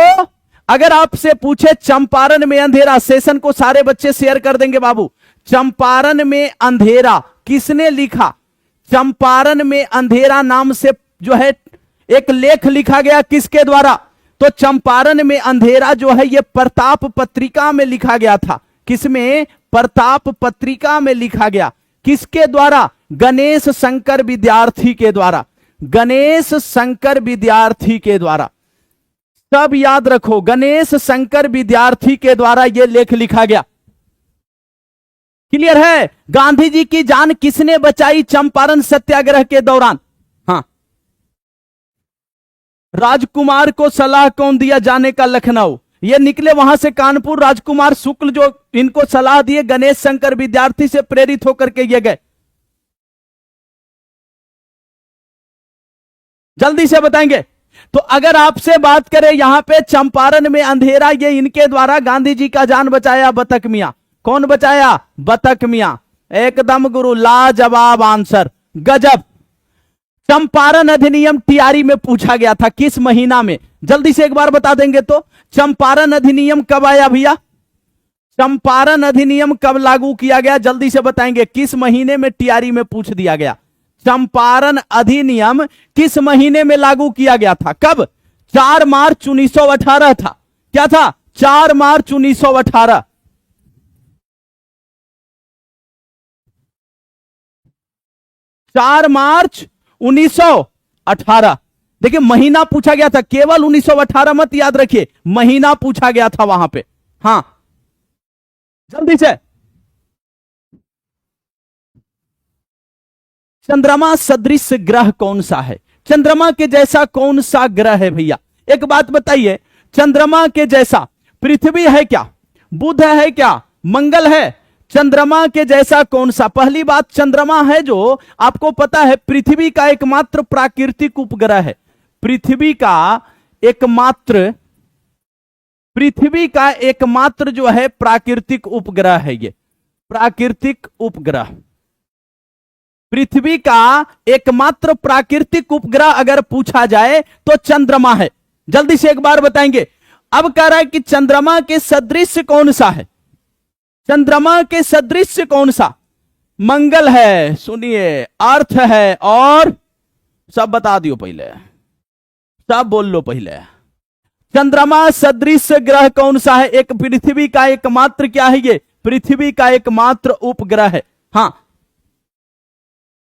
अगर आपसे पूछे चंपारण में अंधेरा, सेशन को सारे बच्चे शेयर कर देंगे बाबू। चंपारण में अंधेरा किसने लिखा? चंपारण में अंधेरा नाम से जो है एक लेख लिखा गया, किसके द्वारा? तो चंपारण में अंधेरा जो है यह प्रताप पत्रिका में लिखा गया था। किसमें? प्रताप पत्रिका में लिखा गया। किसके द्वारा? गणेश शंकर विद्यार्थी के द्वारा। गणेश शंकर विद्यार्थी के द्वारा, सब याद रखो, गणेश शंकर विद्यार्थी के द्वारा यह लेख लिखा गया। क्लियर है? गांधी जी की जान किसने बचाई चंपारण सत्याग्रह के दौरान? हां, राजकुमार को सलाह कौन दिया जाने का लखनऊ? ये निकले वहां से कानपुर, राजकुमार शुक्ल जो इनको सलाह दिए, गणेश शंकर विद्यार्थी से प्रेरित होकर के ये गए। जल्दी से बताएंगे। तो अगर आपसे बात करें यहां पे चंपारण में अंधेरा, ये इनके द्वारा गांधी जी का जान बचाया बतक मियां। कौन बचाया? बतक मियां। एकदम गुरु, लाजवाब आंसर, गजब। चंपारण अधिनियम टीआरई में पूछा गया था किस महीना में? जल्दी से एक बार बता देंगे तो। चंपारण अधिनियम कब आया भैया? चंपारण अधिनियम कब लागू किया गया? जल्दी से बताएंगे किस महीने में? टीआरई में पूछ दिया गया। चंपारण अधिनियम किस महीने में लागू किया गया था? कब? 4 मार्च 1918 था। क्या था? 4 मार्च 1918। 4 मार्च 1918। देखिए महीना पूछा गया था, केवल 1918 मत याद रखिए, महीना पूछा गया था वहां पे। हां जल्दी से। चंद्रमा सदृश ग्रह कौन सा है? चंद्रमा के जैसा कौन सा ग्रह है भैया? एक बात बताइए, चंद्रमा के जैसा पृथ्वी है क्या? बुध है क्या? मंगल है? चंद्रमा के जैसा कौन सा? पहली बात, चंद्रमा है जो आपको पता है पृथ्वी का एकमात्र प्राकृतिक उपग्रह है। पृथ्वी का एकमात्र, पृथ्वी का एकमात्र जो है प्राकृतिक उपग्रह है ये, प्राकृतिक उपग्रह। पृथ्वी का एकमात्र प्राकृतिक उपग्रह अगर पूछा जाए तो चंद्रमा है। जल्दी से एक बार बताएंगे। अब कह रहा है कि चंद्रमा के सदृश कौन सा है? चंद्रमा के सदृश कौन सा? मंगल है, सुनिए, अर्थ है, और सब बता दियो पहले, सब बोल लो पहले। चंद्रमा सदृश ग्रह कौन सा है? एक पृथ्वी का एकमात्र क्या है? ये पृथ्वी का एकमात्र उपग्रह है। हां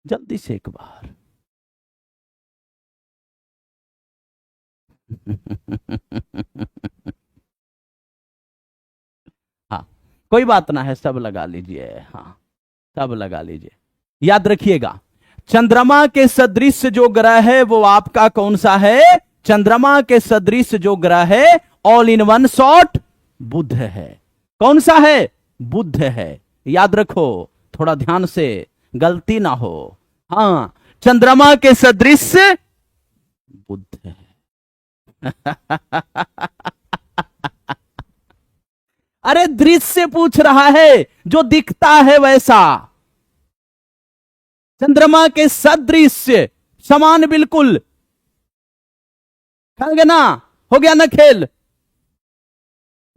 जल्दी से एक बार। हाँ कोई बात ना है, सब लगा लीजिए। हाँ सब लगा लीजिए। याद रखिएगा, चंद्रमा के सदृश जो ग्रह है वो आपका कौन सा है? चंद्रमा के सदृश जो ग्रह है, ऑल इन वन शॉट, बुध है। कौन सा है? बुध है। याद रखो, थोड़ा ध्यान से, गलती ना हो। हां चंद्रमा के सदृश बुध है। अरे दृश्य पूछ रहा है, जो दिखता है वैसा। चंद्रमा के सदृश, समान बिल्कुल। कहेंगे ना, हो गया ना खेल।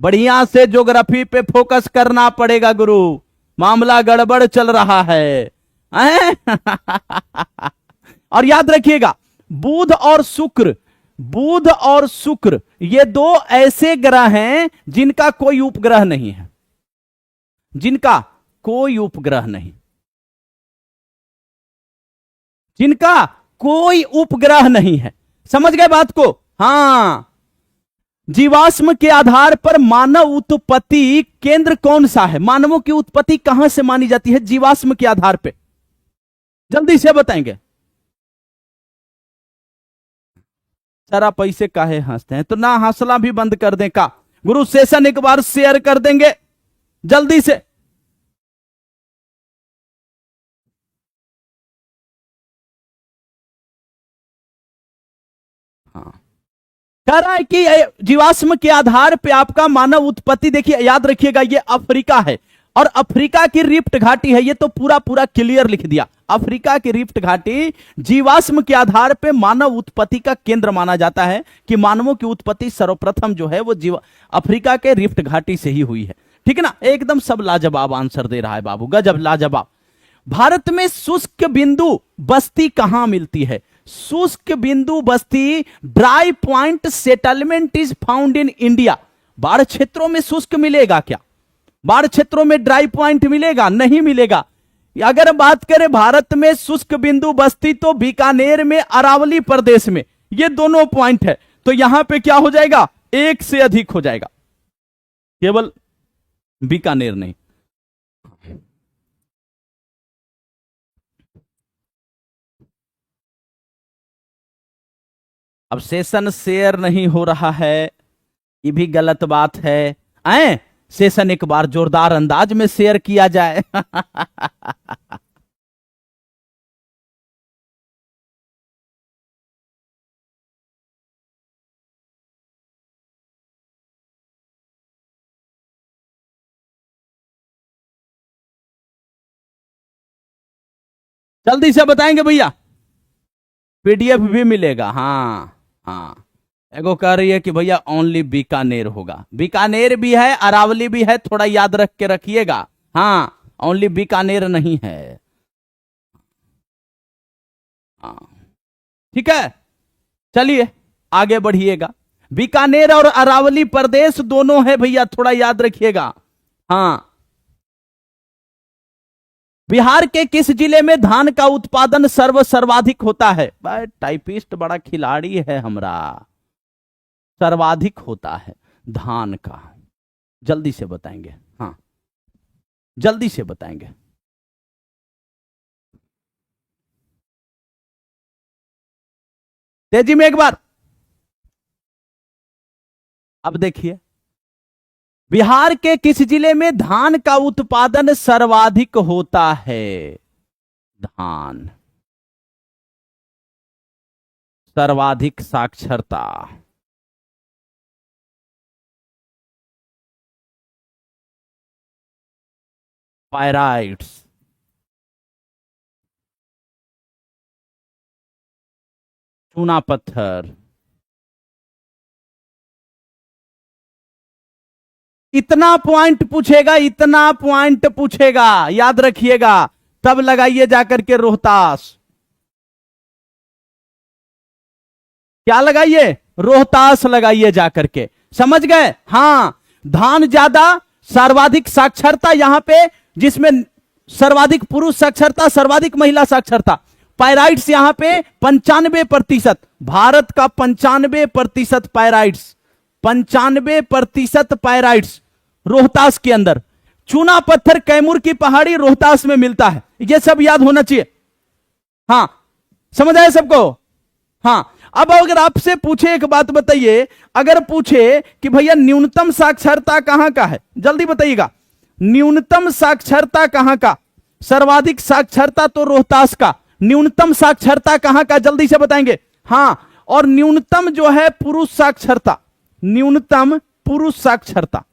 बढ़िया से ज्योग्राफी पे फोकस करना पड़ेगा गुरु, मामला गड़बड़ चल रहा है। और याद रखिएगा, बुध और शुक्र, बुध और शुक्र ये दो ऐसे ग्रह हैं जिनका कोई उपग्रह नहीं है, जिनका कोई उपग्रह नहीं, जिनका कोई उपग्रह नहीं है। समझ गए बात को? हां जीवाश्म के आधार पर मानव उत्पत्ति केंद्र कौन सा है? मानवों की उत्पत्ति कहां से मानी जाती है जीवाश्म के आधार पर? जल्दी से बताएंगे। सर आप ऐसे काहे हंसते हैं? तो ना हंसना भी बंद कर दें का? गुरु सेशन एक बार शेयर कर देंगे जल्दी से। हाँ कह रहा है कि जीवाश्म के आधार पे आपका मानव उत्पत्ति, देखिए याद रखिएगा ये अफ्रीका है, और अफ्रीका की रिफ्ट घाटी है। ये तो पूरा पूरा क्लियर लिख दिया, अफ्रीका की रिफ्ट घाटी जीवाश्म के आधार पे मानव उत्पत्ति का केंद्र माना जाता है, कि मानवों की उत्पत्ति सर्वप्रथम जो है वो अफ्रीका के रिफ्ट घाटी से ही हुई है। ठीक है ना? एकदम सब लाजवाब आंसर दे रहा है बाबू, गजब लाजवाब। भारत में शुष्क बिंदु बस्ती कहां मिलती है? शुष्क बिंदु बस्ती, dry point settlement is found in India. बाढ़ क्षेत्रों में शुष्क मिलेगा क्या? बाढ़ क्षेत्रों में ड्राई पॉइंट मिलेगा? नहीं मिलेगा। अगर बात करें भारत में शुष्क बिंदु बस्ती, तो बीकानेर में, अरावली प्रदेश में, ये दोनों पॉइंट है। तो यहां पे क्या हो जाएगा? एक से अधिक हो जाएगा, केवल बीकानेर नहीं। अब सेशन शेयर नहीं हो रहा है, ये भी गलत बात है। आए सेशन एक बार जोरदार अंदाज में शेयर किया जाए। जल्दी से बताएंगे भैया। पीडीएफ भी मिलेगा। हाँ हाँ, एगो कह रही है कि भैया ओनली बीकानेर होगा, बीकानेर भी है, अरावली भी है, थोड़ा याद रख के रखिएगा। हाँ, ओनली बीकानेर नहीं है। हाँ ठीक है, चलिए आगे बढ़िएगा। बीकानेर और अरावली प्रदेश दोनों है भैया, थोड़ा याद रखिएगा। हाँ, बिहार के किस जिले में धान का उत्पादन सर्वाधिक होता है? भाई टाइपिस्ट बड़ा खिलाड़ी है हमरा, सर्वाधिक होता है धान का, जल्दी से बताएंगे। हाँ जल्दी से बताएंगे। तेजी में एक बार। अब देखिए, बिहार के किस जिले में धान का उत्पादन सर्वाधिक होता है? धान, सर्वाधिक साक्षरता। पायराइट्स, चूना पत्थर। इतना पॉइंट पूछेगा, इतना पॉइंट पूछेगा, याद रखिएगा। तब लगाइए जाकर के रोहतास। क्या लगाइए? रोहतास लगाइए जाकर के, समझ गए? हाँ, धान ज्यादा, सर्वाधिक साक्षरता यहां पे, जिसमें सर्वाधिक पुरुष साक्षरता, सर्वाधिक महिला साक्षरता। पायराइट्स यहां पे 95%, भारत का 95% पायराइट्स, 95% पायराइट्स रोहतास के अंदर। चूना पत्थर कैमूर की पहाड़ी रोहतास में मिलता है, यह सब याद होना चाहिए। हाँ समझ आए सबको? हाँ, अब अगर आपसे पूछे एक बात बताइए, अगर पूछे कि भैया न्यूनतम साक्षरता कहां का है, जल्दी बताइएगा। न्यूनतम साक्षरता कहां का? सर्वाधिक साक्षरता तो रोहतास का, न्यूनतम साक्षरता कहां का, जल्दी से बताएंगे। हां, और न्यूनतम जो है पुरुष साक्षरता, न्यूनतम पुरुष साक्षरता,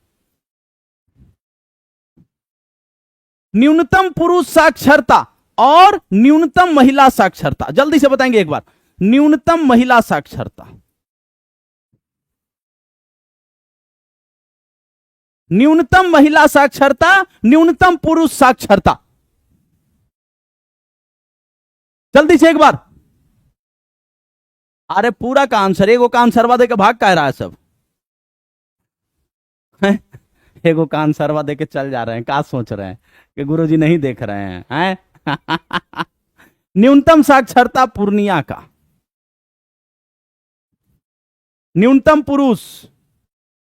न्यूनतम पुरुष साक्षरता और न्यूनतम महिला साक्षरता, जल्दी से बताएंगे एक बार। न्यूनतम महिला साक्षरता, न्यूनतम महिला साक्षरता, न्यूनतम पुरुष साक्षरता, जल्दी से एक बार। अरे पूरा का आंसर, एगो का आंसरवा दे के भाग कह रहा है सब। एगो का आंसरवा दे के चल जा रहे हैं, क्या सोच रहे हैं कि गुरुजी नहीं देख रहे हैं, हैं? न्यूनतम साक्षरता पूर्णिया का, न्यूनतम पुरुष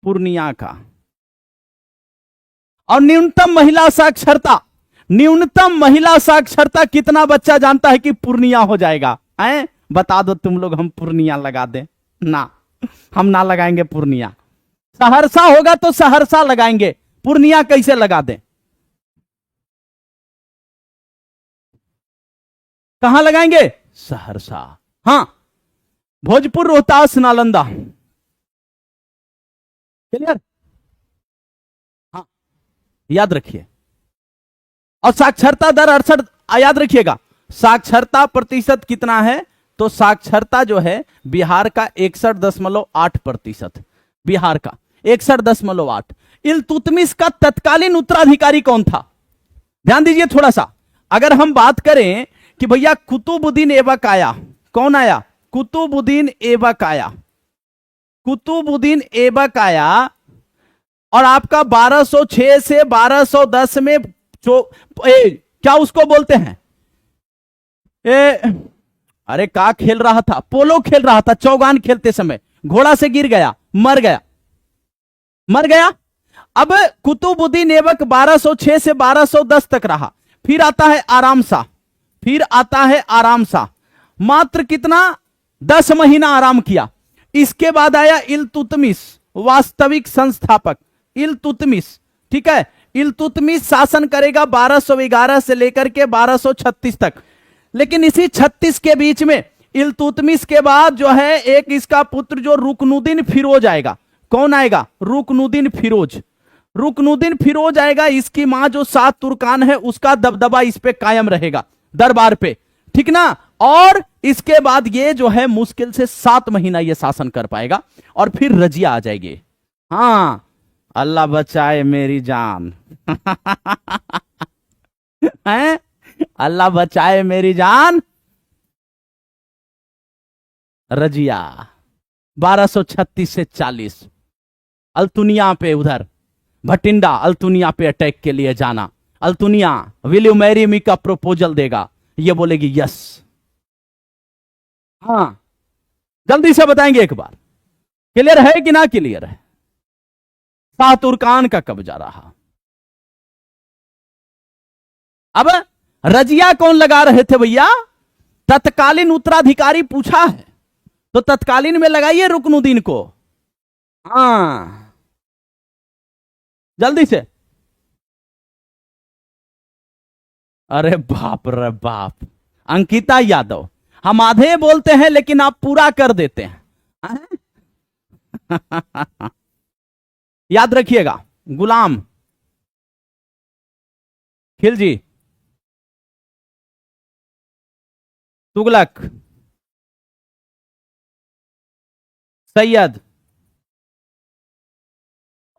पूर्णिया का, और न्यूनतम महिला साक्षरता, न्यूनतम महिला साक्षरता कितना बच्चा जानता है कि पूर्णिया हो जाएगा? हैं? बता दो तुम लोग, हम पूर्णिया लगा दें ना? हम ना लगाएंगे पूर्णिया। सहरसा होगा तो सहरसा लगाएंगे, पूर्णिया कैसे लगा दें? कहां लगाएंगे? सहरसा। हां, भोजपुर, रोहतास, नालंदा, क्लियर? हाँ याद रखिए। और साक्षरता दर 68, याद रखिएगा। साक्षरता प्रतिशत कितना है? तो साक्षरता जो है बिहार का 61.8%, बिहार का 61.8। इल्तुतमिश का तत्कालीन उत्तराधिकारी कौन था? ध्यान दीजिए थोड़ा सा। अगर हम बात करें कि भैया कुतुबुद्दीन ऐबक आया, कौन आया? कुतुबुद्दीन ऐबक आया, कुतुबुद्दीन ऐबक आया, और आपका 1206 से 1210 में क्या उसको बोलते हैं, अरे का खेल रहा था, पोलो खेल रहा था, चौगान खेलते समय घोड़ा से गिर गया, मर गया, मर गया। अब कुतुबुद्दीन ऐबक 1206 से 1210 तक रहा, फिर आता है आराम शाह, फिर आता है आराम शाह, मात्र कितना? 10 महीना आराम किया। इसके बाद आया इल्तुतमिश, वास्तविक संस्थापक इल्तुतमिश, ठीक है? इल्तुतमिश शासन करेगा 1211 से लेकर के 1236 तक। लेकिन इसी 36 के बीच में इल्तुतमिश के बाद जो है एक इसका पुत्र जो रुकनुद्दीन फिरोज आएगा। कौन आएगा? रुकनुद्दीन फिरोज। रुकनुद्दीन फिरोज आएगा। इसकी मां जो सात तुर्कान है उसका दबदबा इस पे कायम रहेगा दरबार पे, ठीक ना? और इसके बाद ये जो है मुश्किल से 7 महीना ये शासन कर पाएगा और फिर रजिया आ जाएगी। हाँ, अल्लाह बचाए मेरी जान। हैं? अल्लाह बचाए मेरी जान। रजिया 1236 से 40 अल्तुनिया पे, उधर भटिंडा अल्तुनिया पे अटैक के लिए जाना। Altunia will you marry me का प्रपोजल देगा, ये बोलेगी यस। हाँ, जल्दी से बताएंगे एक बार, क्लियर है कि ना क्लियर है? शाह तुर्कान का कब्जा रहा। अब रजिया कौन लगा रहे थे भैया? तत्कालीन उत्तराधिकारी पूछा है तो तत्कालीन में लगाइए रुकनुद्दीन को। हाँ, जल्दी से। अरे बाप रे बाप, अंकिता यादव, हम आधे बोलते हैं लेकिन आप पूरा कर देते हैं। याद रखिएगा, गुलाम खिलजी, तुगलक, सैयद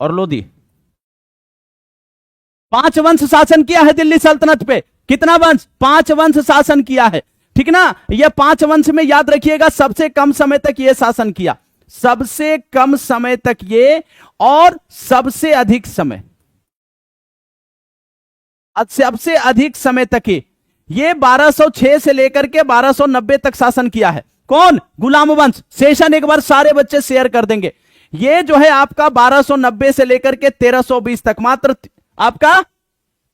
और लोदी, 5 वंश शासन किया है दिल्ली सल्तनत पे। कितना वंश? 5 वंश शासन किया है, ठीक ना? ये 5 वंश में याद रखिएगा सबसे कम समय तक ये शासन किया, सबसे कम समय तक ये, और सबसे अधिक समय, सबसे अधिक समय तक ये 1206 से लेकर के 1290 तक शासन किया है। कौन? गुलाम वंश। सेशन एक बार सारे बच्चे शेयर कर देंगे। ये जो है आपका 1290 से लेकर के 1320 तक, मात्र आपका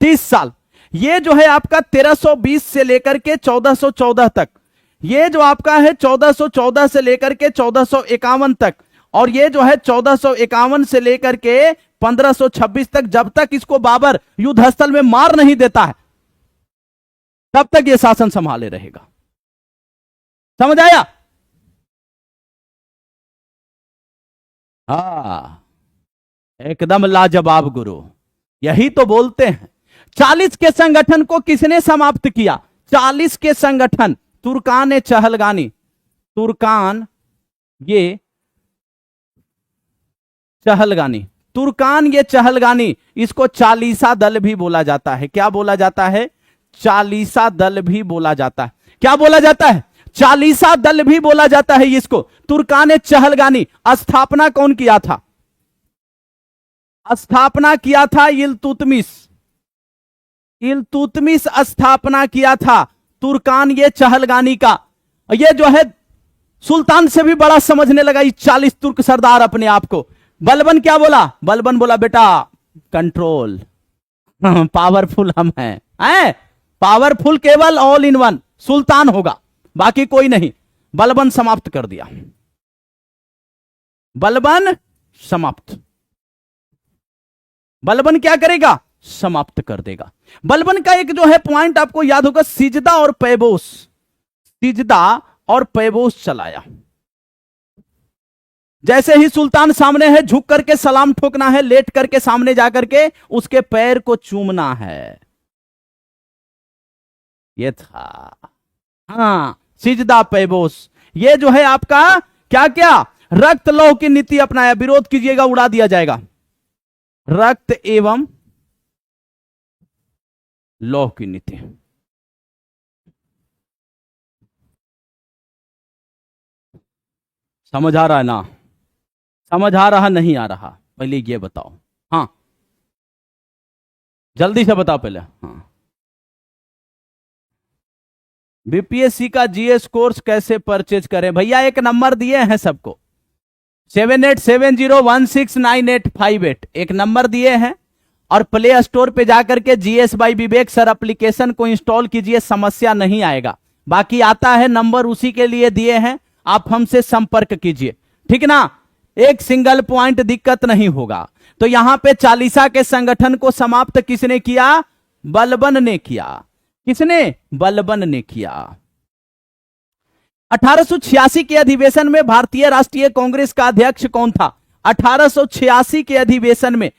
30 साल। ये जो है आपका 1320 से लेकर के 1414 तक, ये जो आपका है 1414 से लेकर के 1451 तक, और ये जो है 1451 से लेकर के 1526 तक। जब तक इसको बाबर युद्ध स्थल में मार नहीं देता है तब तक ये शासन संभाले रहेगा। समझ आया? हाँ, एकदम लाजवाब गुरु, यही तो बोलते हैं। 40 के संगठन को किसने समाप्त किया? 40 के संगठन, तुर्कान चहलगानी, तुर्कान ये चहलगानी, तुर्कान ये चहलगानी, इसको चालीसा दल भी बोला जाता है। क्या बोला जाता है? चालीसा दल भी बोला जाता है। क्या बोला जाता है? चालीसा दल भी बोला जाता है इसको। तुर्कान चहलगानी, स्थापना कौन किया था? स्थापना किया था इल्तुतमिश। इल्तुतमिश स्थापना किया था तुर्कान ये चहलगानी का। ये जो है सुल्तान से भी बड़ा समझने लगा 40 तुर्क सरदार अपने आप को। बलबन क्या बोला? बलबन बोला बेटा कंट्रोल, पावरफुल हम हैं, पावरफुल केवल ऑल इन वन सुल्तान होगा, बाकी कोई नहीं। बलबन समाप्त कर दिया, बलबन समाप्त। बलबन क्या करेगा? समाप्त कर देगा। बलबन का एक जो है पॉइंट आपको याद होगा, सिजदा और पैबोस, सिजदा और पैबोस चलाया। जैसे ही सुल्तान सामने है, झुक करके सलाम ठोकना है, लेट करके सामने जाकर के उसके पैर को चूमना है, ये था। हाँ, सिजदा पैबोस। ये जो है आपका क्या क्या? रक्त लौह की नीति अपनाया, विरोध कीजिएगा उड़ा दिया जाएगा। रक्त एवं लौह की नीति। समझ आ रहा है ना? समझ आ रहा नहीं आ रहा? पहले ये बताओ। हाँ, जल्दी से बताओ पहले। हाँ, बीपीएससी का जीएस कोर्स कैसे परचेज करें? भैया एक नंबर दिए हैं सबको, 7870169858, एक नंबर दिए हैं, और प्ले स्टोर पे जाकर के GS by Vivek sir application को इंस्टॉल कीजिए, समस्या नहीं आएगा। बाकी आता है नंबर, उसी के लिए दिए हैं, आप हमसे संपर्क कीजिए, ठीक ना? एक सिंगल पॉइंट दिक्कत नहीं होगा। तो यहां पे चालीसा के संगठन को समाप्त किसने किया? बलबन ने किया। किसने? बलबन ने किया। 1886 के अधिवेशन में भारतीय राष्ट्रीय कांग्रेस का अध्यक्ष कौन था? 1886 के अधिवेशन में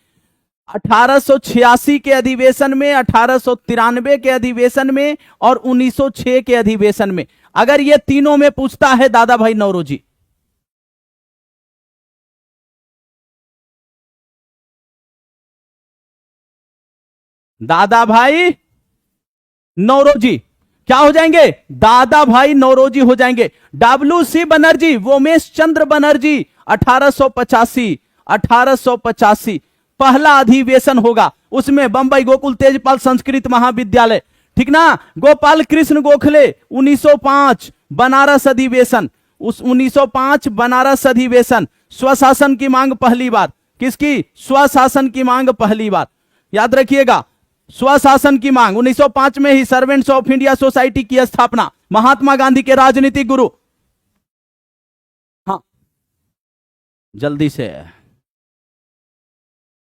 1886 के अधिवेशन में, 1893 के अधिवेशन में और 1906 के अधिवेशन में। अगर ये तीनों में पूछता है दादा भाई नौरोजी, दादा भाई नौरोजी क्या हो जाएंगे? दादा भाई नौरोजी हो जाएंगे। डब्ल्यू.सी. बनर्जी, वोमेश चंद्र बनर्जी, 1885, 1885 पहला अधिवेशन होगा। उसमें बंबई गोकुल तेजपाल संस्कृत महाविद्यालय, ठीक ना। गोपाल कृष्ण गोखले 1905 बनारस अधिवेशन, उस 1905 बनारस अधिवेशन। स्वशासन की मांग पहली बार, किसकी? स्वशासन की मांग पहली बार, याद रखिएगा। स्वशासन की मांग 1905 में ही सर्वेंट्स ऑफ इंडिया सोसाइटी की स्थापना, महात्मा गांधी के राजनीतिक गुरु। हाँ जल्दी से,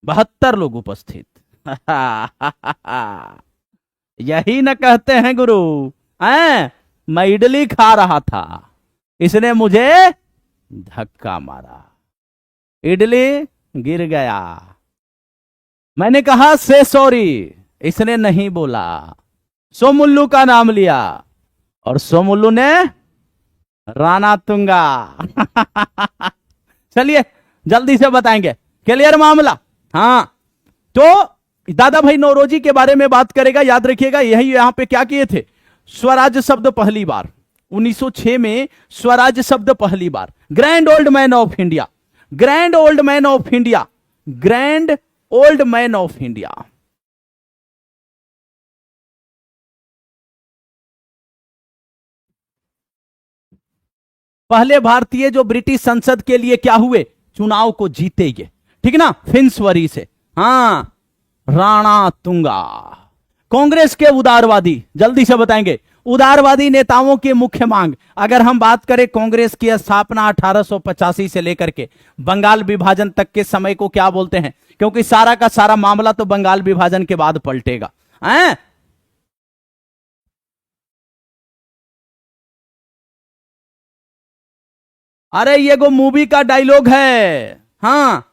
72 लोग उपस्थित। यही न कहते हैं गुरु, मैं इडली खा रहा था, इसने मुझे धक्का मारा, इडली गिर गया, मैंने कहा से सॉरी, इसने नहीं बोला, सोमुल्लू का नाम लिया और सोमुल्लू ने राणा तुंगा। चलिए जल्दी से बताएंगे, क्लियर मामला। हाँ तो दादा भाई नौरोजी के बारे में बात करेगा, याद रखिएगा। यही यहां पे क्या किए थे? स्वराज शब्द पहली बार 1906 में, स्वराज शब्द पहली बार। Grand old man of India, grand old man of India, grand old man of India. पहले भारतीय जो ब्रिटिश संसद के लिए क्या हुए? चुनाव को जीते ये, ठीक ना, फिंसवरी से। हाँ राणा तुंगा। कांग्रेस के उदारवादी, जल्दी से बताएंगे, उदारवादी नेताओं की मुख्य मांग। अगर हम बात करें कांग्रेस की स्थापना 1885 से लेकर के बंगाल विभाजन तक के समय को क्या बोलते हैं? क्योंकि सारा का सारा मामला तो बंगाल विभाजन के बाद पलटेगा। अरे ये गो मूवी का डायलॉग है। हाँ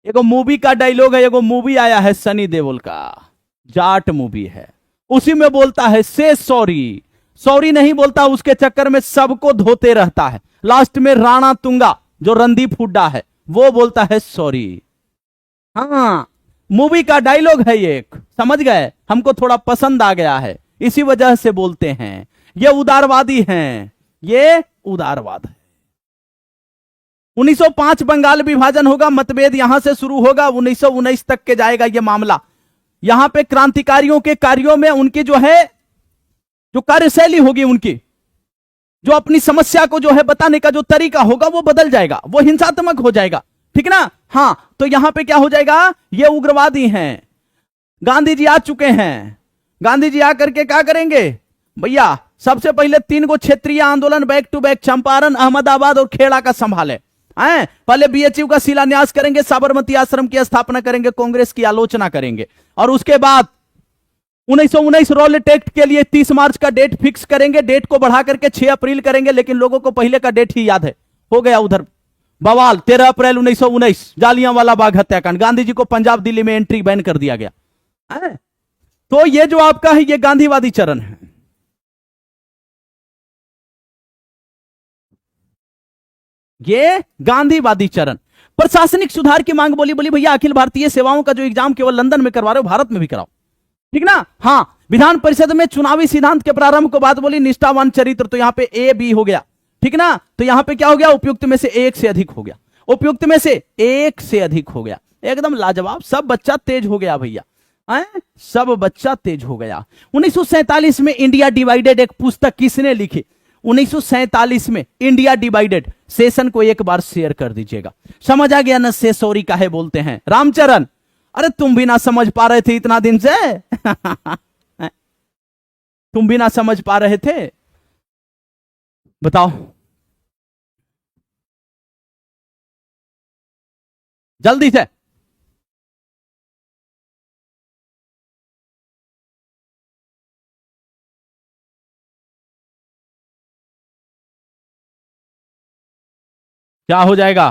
एगो मूवी का डायलॉग है, एगो मूवी आया है सनी देओल का, जाट मूवी है, उसी में बोलता है से सॉरी। सॉरी नहीं बोलता, उसके चक्कर में सबको धोते रहता है। लास्ट में राणा तुंगा जो रणदीप हुड्डा है वो बोलता है सॉरी। हाँ मूवी का डायलॉग है ये, एक समझ गए, हमको थोड़ा पसंद आ गया है इसी वजह से बोलते हैं। ये उदारवादी हैं, ये उदारवाद है। 1905 बंगाल विभाजन होगा, मतभेद यहां से शुरू होगा, 1919 तक के जाएगा ये मामला। यहां पे क्रांतिकारियों के कार्यों में उनकी जो है, जो कार्यशैली होगी उनकी, जो अपनी समस्या को जो है बताने का जो तरीका होगा वो बदल जाएगा, वो हिंसात्मक हो जाएगा, ठीक ना। हाँ तो यहां पे क्या हो जाएगा? ये उग्रवादी हैं। गांधी जी आ चुके हैं, गांधी जी आकर के क्या करेंगे भैया? सबसे पहले 3 गो क्षेत्रीय आंदोलन back to back, Champaran, Ahmedabad और खेड़ा का संभाले। पहले बीएचयू का शिलान्यास करेंगे, साबरमती आश्रम की स्थापना करेंगे, कांग्रेस की आलोचना करेंगे, और उसके बाद 1919 रॉलेट एक्ट के लिए 30 मार्च का डेट फिक्स करेंगे, डेट को बढ़ा करके 6 अप्रैल करेंगे, लेकिन लोगों को पहले का डेट ही याद है। हो गया उधर बवाल, 13 अप्रैल 1919 जालियांवाला बाग हत्याकांड, गांधी जी को पंजाब दिल्ली में एंट्री बैन कर दिया गया। तो ये जो आपका है ये गांधीवादी चरण है। ये गांधीवादी चरण। प्रशासनिक सुधार की मांग बोली, बोली भैया अखिल भारतीय सेवाओं का जो एग्जाम केवल लंदन में करवा रहे हो, भारत में भी कराओ, ठीक ना। हाँ विधान परिषद में चुनावी सिद्धांत के प्रारंभ को बात बोली, निष्ठावान चरित्र, तो यहां पे ए बी हो गया, ठीक ना। तो यहां पे क्या हो गया? उपयुक्त में से एक से अधिक हो गया, उपयुक्त में से एक से अधिक हो गया, एकदम लाजवाब। सब बच्चा तेज हो गया भैया, सब बच्चा तेज हो गया। 1947 में इंडिया डिवाइडेड एक पुस्तक किसने लिखी? 1947 में इंडिया डिवाइडेड। सेशन को एक बार शेयर कर दीजिएगा। समझ आ गया ना से सॉरी काहे बोलते हैं? रामचरण, अरे तुम भी ना समझ पा रहे थे इतना दिन से। तुम भी ना समझ पा रहे थे, बताओ जल्दी से। क्या हो जाएगा?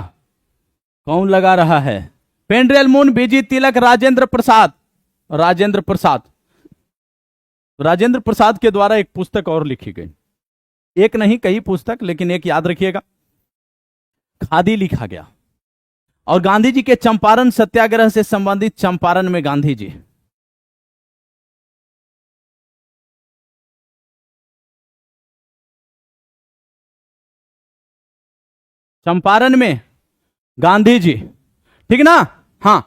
कौन लगा रहा है? पेंड्रेल मून, बीजी तिलक, राजेंद्र प्रसाद। राजेंद्र प्रसाद, राजेंद्र प्रसाद के द्वारा एक पुस्तक और लिखी गई, एक नहीं कई पुस्तक, लेकिन एक याद रखिएगा, खादी लिखा गया। और गांधी जी के चंपारण सत्याग्रह से संबंधित, चंपारण में गांधी जी, चंपारण में गांधी जी, ठीक ना? हाँ,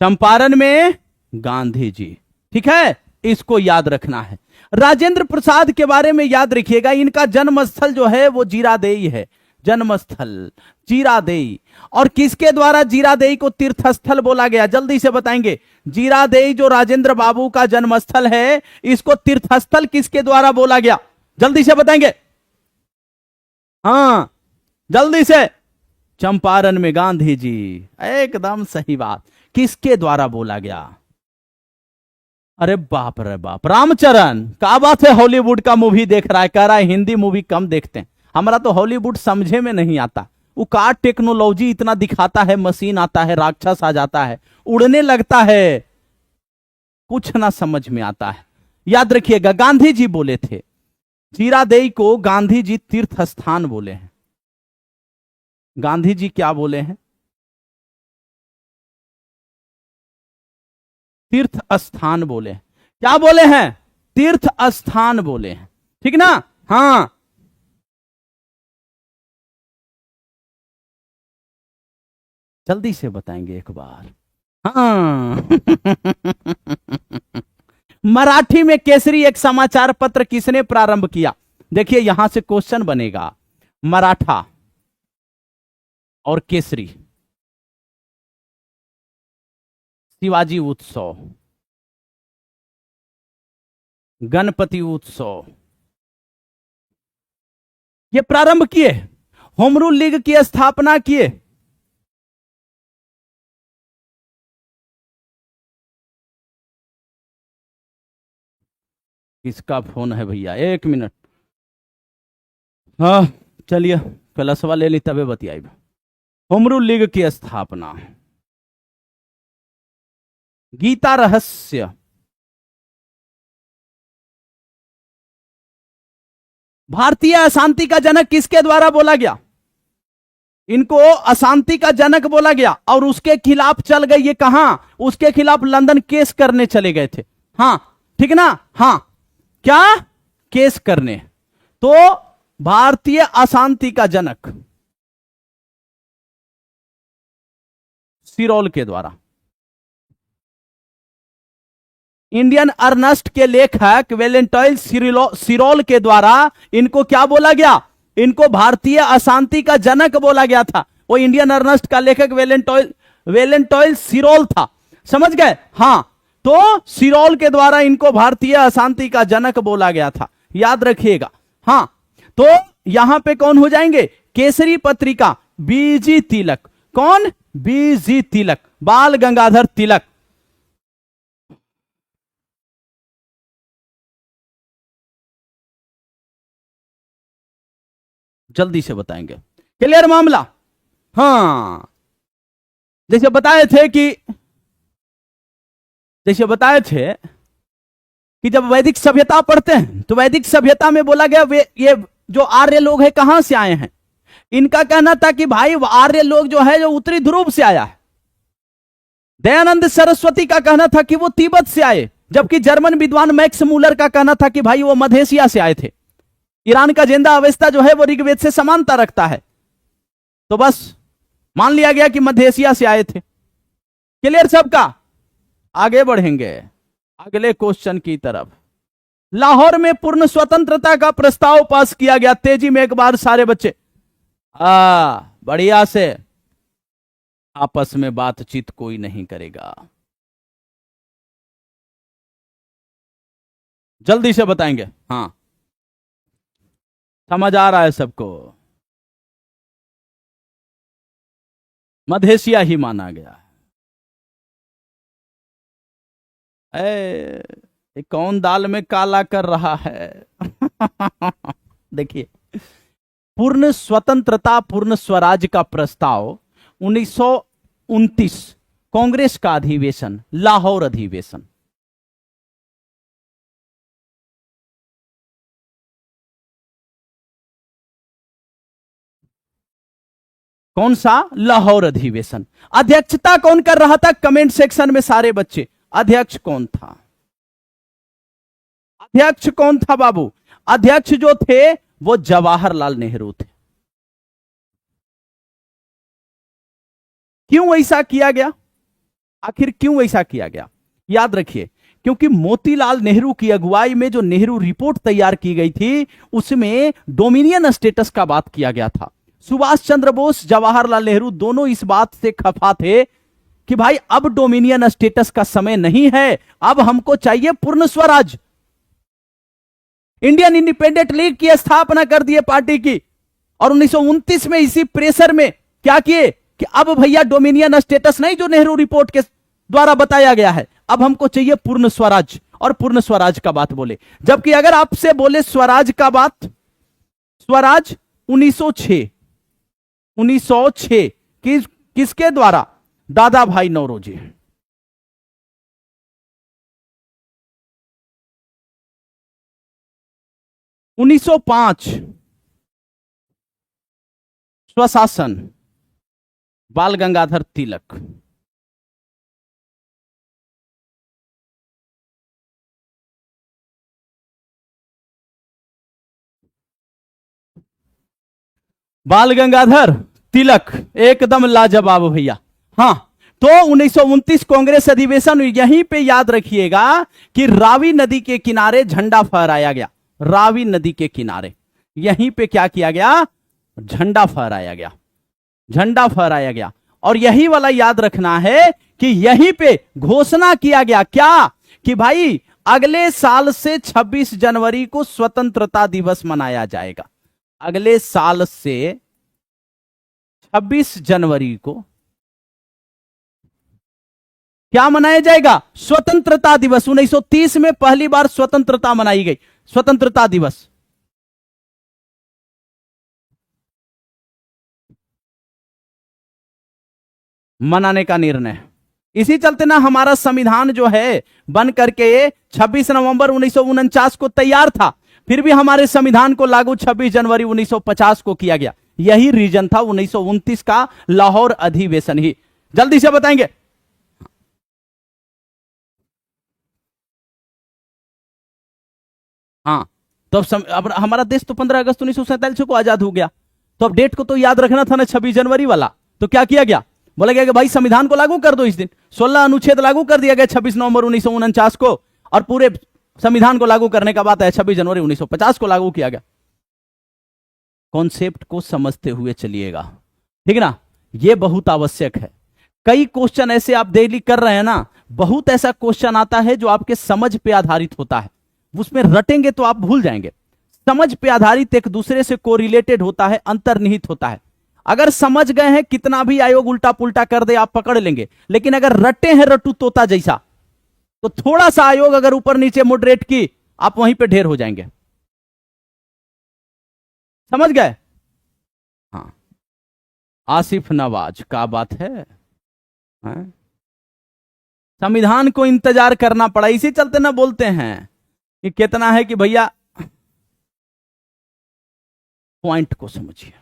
चंपारण में गांधी जी, ठीक है, इसको याद रखना है। राजेंद्र प्रसाद के बारे में याद रखिएगा, इनका जन्मस्थल जो है वो जीरादेई है, जन्मस्थल जीरादेई। और किसके द्वारा जीरादेई को तीर्थस्थल बोला गया, जल्दी से बताएंगे। जीरादेई जो राजेंद्र बाबू का जन्मस्थल है, इसको तीर्थस्थल किसके द्वारा बोला गया, जल्दी से बताएंगे। हाँ, जल्दी से। चंपारण में गांधी जी, एकदम सही बात। किसके द्वारा बोला गया? अरे बाप रे बाप, रामचरण, क्या बात है, हॉलीवुड का मूवी देख रहा है, कह रहा है हिंदी मूवी कम देखते हैं। हमारा तो हॉलीवुड समझे में नहीं आता, वो कार टेक्नोलॉजी इतना दिखाता है, मशीन आता है, राक्षस आ जाता है, उड़ने लगता है, कुछ ना समझ में आता है। याद रखिएगा, गांधी जी बोले थे, जीरादेई को गांधी जी तीर्थ स्थान बोले हैं। गांधी जी क्या बोले हैं? तीर्थ स्थान बोले हैं। क्या बोले हैं? तीर्थ स्थान बोले हैं, ठीक ना? हाँ, जल्दी से बताएंगे एक बार। हाँ मराठी में केसरी एक समाचार पत्र किसने प्रारंभ किया? देखिए यहां से क्वेश्चन बनेगा, मराठा और केसरी, शिवाजी उत्सव, गणपति उत्सव, ये प्रारंभ किए। होम रूल लीग की स्थापना किए। किसका फोन है भैया, एक मिनट। हाँ चलिए, प्लसवा ले ली तबे बतियाई। होम रूल लीग की स्थापना, गीता रहस्य, भारतीय अशांति का जनक किसके द्वारा बोला गया? इनको अशांति का जनक बोला गया, और उसके खिलाफ चल गए ये कहां? उसके खिलाफ लंदन केस करने चले गए थे। हाँ ठीक ना? हाँ, क्या केस करने? तो भारतीय अशांति का जनक सिरोल के द्वारा, इंडियन अर्नस्ट के लेखक वेलेंटाइन सिरोल के द्वारा इनको क्या बोला गया? इनको भारतीय अशांति का जनक बोला गया था। वो इंडियन अर्नस्ट का लेखक वेलेंटाइन सिरोल था, समझ गए? हाँ, तो सिरोल के द्वारा इनको भारतीय अशांति का जनक बोला गया था, याद रखिएगा। हाँ, तो यहां पे कौन हो जाएंगे? केसरी पत्रिका, बीजी तिलक। कौन? बीजी तिलक, बाल गंगाधर तिलक। जल्दी से बताएंगे, क्लियर मामला? हाँ, जैसे बताए थे कि जब वैदिक सभ्यता पढ़ते हैं तो वैदिक सभ्यता में बोला गया ये जो आर्य लोग हैं कहां से आए हैं? इनका कहना था कि भाई आर्य लोग जो है जो उत्तरी ध्रुव से आया है। दयानंद सरस्वती का कहना था कि वो तिब्बत से आए, जबकि जर्मन विद्वान मैक्स मूलर का कहना था कि भाई वो मध्य एशिया से आए थे। ईरान का जेंदा अवेस्ता जो है वो ऋग्वेद से समानता रखता है, तो बस मान लिया गया कि मध्य एशिया से आए थे। क्लियर सबका? आगे बढ़ेंगे अगले क्वेश्चन की तरफ। लाहौर में पूर्ण स्वतंत्रता का प्रस्ताव पास किया गया। तेजी में एक बार सारे बच्चे बढ़िया से, आपस में बातचीत कोई नहीं करेगा, जल्दी से बताएंगे। हाँ, समझ आ रहा है सबको? मध्य एशिया ही माना गया है। ये कौन दाल में काला कर रहा है? देखिए, पूर्ण स्वतंत्रता पूर्ण स्वराज का प्रस्ताव 1929 कांग्रेस का अधिवेशन, लाहौर अधिवेशन। कौन सा? लाहौर अधिवेशन। अध्यक्षता कौन कर रहा था? कमेंट सेक्शन में सारे बच्चे, अध्यक्ष कौन था? अध्यक्ष कौन था बाबू? अध्यक्ष जो थे वो जवाहरलाल नेहरू थे। क्यों ऐसा किया गया? आखिर क्यों ऐसा किया गया? याद रखिए, क्योंकि मोतीलाल नेहरू की अगुवाई में जो नेहरू रिपोर्ट तैयार की गई थी उसमें डोमिनियन स्टेटस का बात किया गया था। सुभाष चंद्र बोस, जवाहरलाल नेहरू दोनों इस बात से खफा थे कि भाई अब डोमिनियन स्टेटस का समय नहीं है, अब हमको चाहिए पूर्ण स्वराज। इंडियन इंडिपेंडेंट लीग की स्थापना कर दिए पार्टी की, और 1929 में इसी प्रेशर में क्या किए कि अब भैया डोमिनियन स्टेटस नहीं जो नेहरू रिपोर्ट के द्वारा बताया गया है, अब हमको चाहिए पूर्ण स्वराज, और पूर्ण स्वराज का बात बोले। जबकि अगर आपसे बोले स्वराज का बात, स्वराज 1906 किसके द्वारा? दादा भाई नौरोजी। 1905 स्वशासन, बाल गंगाधर तिलक। बाल गंगाधर तिलक एकदम लाजवाब भैया। हाँ, तो 1929 कांग्रेस अधिवेशन, यहीं पे याद रखिएगा कि रावी नदी के किनारे झंडा फहराया गया। रावी नदी के किनारे यहीं पे क्या किया गया? झंडा फहराया गया, झंडा फहराया गया। और यही वाला याद रखना है कि यहीं पे घोषणा किया गया क्या? कि भाई अगले साल से 26 जनवरी को स्वतंत्रता दिवस मनाया जाएगा। अगले साल से 26 जनवरी को क्या मनाया जाएगा? स्वतंत्रता दिवस। 1930 में पहली बार स्वतंत्रता मनाई गई, स्वतंत्रता दिवस। मनाने का निर्णय। इसी चलते ना हमारा संविधान जो है बन करके 26 नवंबर 1949 को तैयार था, फिर भी हमारे संविधान को लागू 26 जनवरी 1950 को किया गया। यही रीजन था 1929 का लाहौर अधिवेशन ही। जल्दी से बताएंगे। हाँ, तो अब हमारा देश तो 15 अगस्त 1947 को आजाद हो गया, तो अब डेट को तो याद रखना था ना, 26 जनवरी वाला। तो क्या किया गया? बोला गया कि भाई संविधान को लागू कर दो इस दिन। 16 अनुच्छेद लागू कर दिया गया 26 नवंबर 1949 को, और पूरे संविधान को लागू करने का बात है 26 जनवरी 1950 को लागू किया गया। कॉन्सेप्ट को समझते हुए चलिएगा, ठीक ना? यह बहुत आवश्यक है। कई क्वेश्चन ऐसे आप डेली कर रहे हैं ना, बहुत ऐसा क्वेश्चन आता है जो आपके समझ पे आधारित होता है, उसमें रटेंगे तो आप भूल जाएंगे। समझ पे आधारित एक दूसरे से कोरिलेटेड होता है, अंतर्निहित होता है। अगर समझ गए हैं, कितना भी आयोग उल्टा पुल्टा कर दे आप पकड़ लेंगे, लेकिन अगर रटे हैं रटू तोता जैसा, तो थोड़ा सा आयोग अगर ऊपर नीचे मॉडरेट की, आप वहीं पे ढेर हो जाएंगे। समझ गए? हाँ, आसिफ नवाज का बात है, हाँ? संविधान को इंतजार करना पड़ा, इसी चलते ना बोलते हैं कि कितना है कि भैया पॉइंट को समझिए।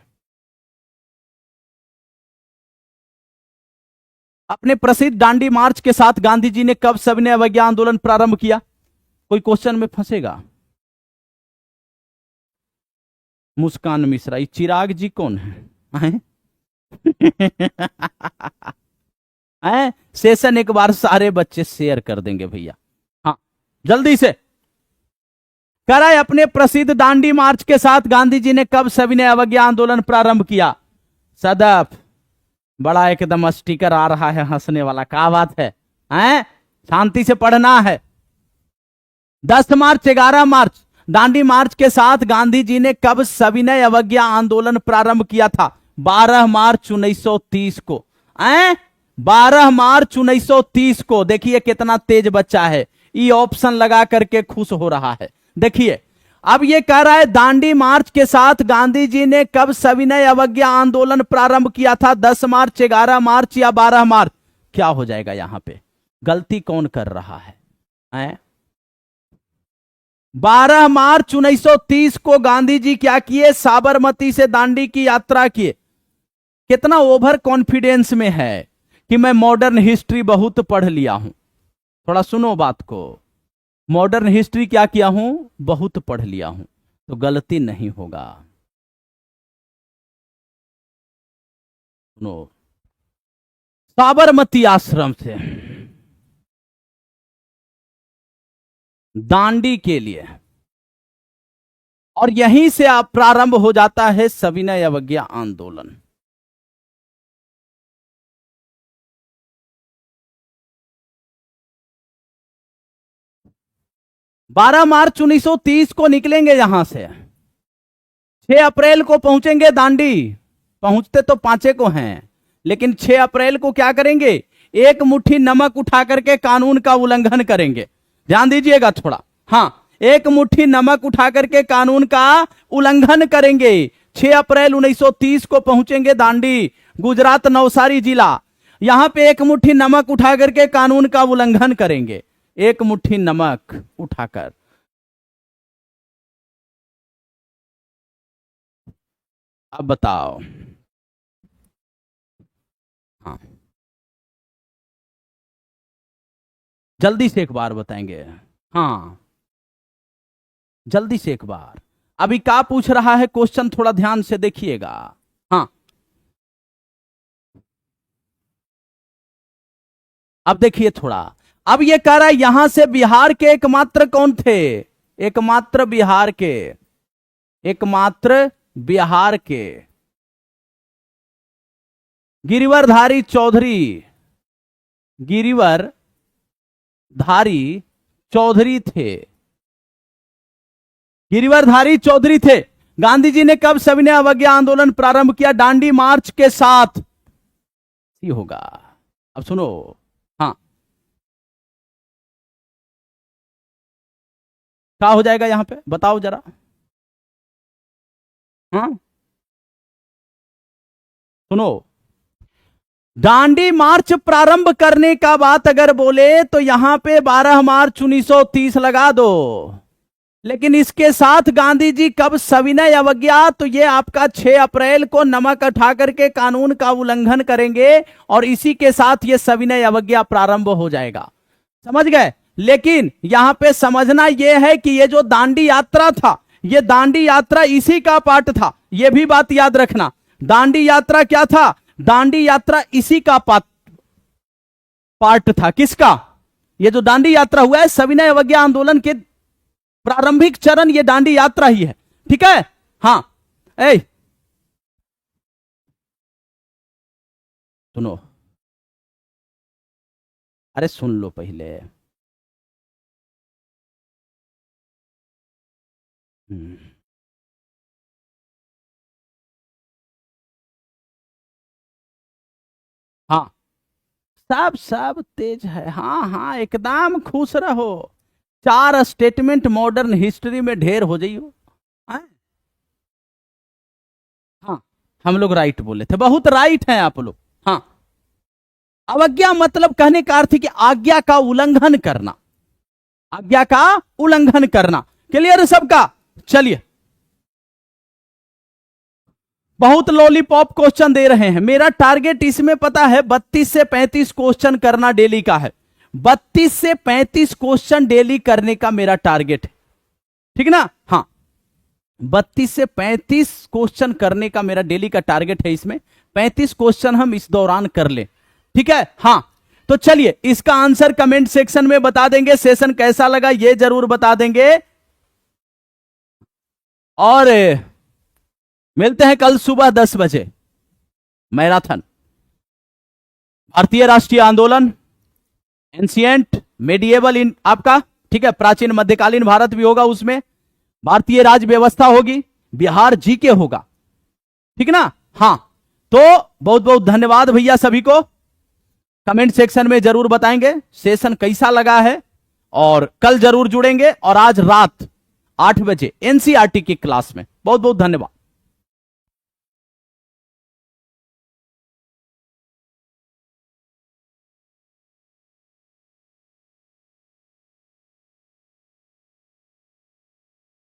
अपने प्रसिद्ध दांडी मार्च के साथ गांधी जी ने कब सविनय अवज्ञा आंदोलन प्रारंभ किया? कोई क्वेश्चन में फंसेगा? मुस्कान मिश्रा। चिराग जी कौन है? सेशन एक बार सारे बच्चे शेयर कर देंगे भैया। हाँ, जल्दी से कराए। अपने प्रसिद्ध दांडी मार्च के साथ गांधी जी ने कब सविनय अवज्ञा आंदोलन प्रारंभ किया? सदफ, बड़ा एकदम स्टिकर आ रहा है हंसने वाला, क्या बात है? शांति से पढ़ना है। 10 मार्च, 11 मार्च, दांडी मार्च के साथ गांधी जी ने कब सविनय अवज्ञा आंदोलन प्रारंभ किया था? 12 मार्च 1930 को। 12 मार्च 1930 को। देखिए कितना तेज बच्चा है, ये ऑप्शन लगा करके खुश हो रहा है। देखिए, अब ये कह रहा है दांडी मार्च के साथ गांधी जी ने कब सविनय अवज्ञा आंदोलन प्रारंभ किया था? 10 मार्च, 11 मार्च या 12 मार्च? क्या हो जाएगा यहां पे? गलती कौन कर रहा है? 12 मार्च 1930 को गांधी जी क्या किए? साबरमती से दांडी की यात्रा किए। कितना ओवर कॉन्फिडेंस में है कि मैं मॉडर्न हिस्ट्री बहुत पढ़ लिया हूं। थोड़ा सुनो बात को, मॉडर्न हिस्ट्री क्या किया हूं? बहुत पढ़ लिया हूं, तो गलती नहीं होगा। सुनो, साबरमती आश्रम से दांडी के लिए, और यहीं से आप प्रारंभ हो जाता है सविनय अवज्ञा आंदोलन। बारह मार्च 1930 को निकलेंगे यहां से, 6 अप्रैल को पहुंचेंगे दांडी। पहुंचते तो 5 को हैं, लेकिन 6 अप्रैल को क्या करेंगे? एक मुट्ठी नमक उठा करके कानून का उल्लंघन करेंगे। ध्यान दीजिएगा थोड़ा। हां, एक मुट्ठी नमक उठा करके कानून का उल्लंघन करेंगे। 6 अप्रैल 1930 को पहुंचेंगे दांडी, गुजरात नवसारी जिला। यहां पे एक मुट्ठी नमक उठा करके कानून का उल्लंघन करेंगे। एक मुट्ठी नमक उठाकर। अब बताओ। हाँ, जल्दी से एक बार बताएंगे। हाँ, जल्दी से एक बार। अभी क्या पूछ रहा है क्वेश्चन, थोड़ा ध्यान से देखिएगा। हाँ, अब देखिए थोड़ा। अब ये कह रहा है यहां से बिहार के एकमात्र कौन थे? एकमात्र बिहार के, एकमात्र बिहार के गिरिवरधारी चौधरी, गिरिवरधारी चौधरी थे। गिरिवरधारी चौधरी थे। गांधी जी ने कब सविनय अवज्ञा आंदोलन प्रारंभ किया? दांडी मार्च के साथ ही होगा। अब सुनो। हाँ, क्या हो जाएगा यहां पे? बताओ जरा। हाँ, सुनो, दांडी मार्च प्रारंभ करने का बात अगर बोले तो यहां पे 12 मार्च 1930 लगा दो। लेकिन इसके साथ गांधी जी कब सविनय अवज्ञा? तो ये आपका 6 अप्रैल को नमक उठा करके कानून का उल्लंघन करेंगे, और इसी के साथ ये सविनय अवज्ञा प्रारंभ हो जाएगा। समझ गए? लेकिन यहां पे समझना यह है कि ये जो दांडी यात्रा था, ये दांडी यात्रा इसी का पार्ट था। ये भी बात याद रखना। दांडी यात्रा क्या था? दांडी यात्रा इसी का पार्ट था। किसका? ये जो दांडी यात्रा हुआ है, सविनय अवज्ञा आंदोलन के प्रारंभिक चरण ये दांडी यात्रा ही है। ठीक है? हां, सुनो, अरे सुन लो पहले। हाँ, सब तेज है। हाँ हाँ, एकदम खुश रहो। 4 स्टेटमेंट मॉडर्न हिस्ट्री में ढेर हो जाइयो। हाँ, हम लोग राइट बोले थे, बहुत राइट हैं आप लोग। हाँ, अवज्ञा मतलब कहने का अर्थ है कि आज्ञा का उल्लंघन करना, आज्ञा का उल्लंघन करना। क्लियर है सबका? चलिए, बहुत लॉलीपॉप क्वेश्चन दे रहे हैं। मेरा टारगेट इसमें पता है 32 से 35 क्वेश्चन करना डेली का है। 32 से 35 क्वेश्चन डेली करने का मेरा टारगेट है। ठीक ना? हाँ, 32 से 35 क्वेश्चन करने का मेरा डेली का टारगेट है। इसमें 35 क्वेश्चन हम इस दौरान कर ले। ठीक है? हाँ, तो चलिए इसका आंसर कमेंट सेक्शन में बता देंगे। सेशन कैसा लगा ये जरूर बता देंगे, और मिलते हैं कल सुबह 10 बजे। मैराथन, भारतीय राष्ट्रीय आंदोलन, एंशिएंट मेडिएवल इन आपका, ठीक है, प्राचीन मध्यकालीन भारत भी होगा उसमें, भारतीय राज व्यवस्था होगी, बिहार जीके होगा। ठीक ना? हाँ, तो बहुत बहुत धन्यवाद भैया सभी को। कमेंट सेक्शन में जरूर बताएंगे सेशन कैसा लगा है, और कल जरूर जुड़ेंगे। और 8 बजे एनसीईआरटी की क्लास में। बहुत बहुत धन्यवाद।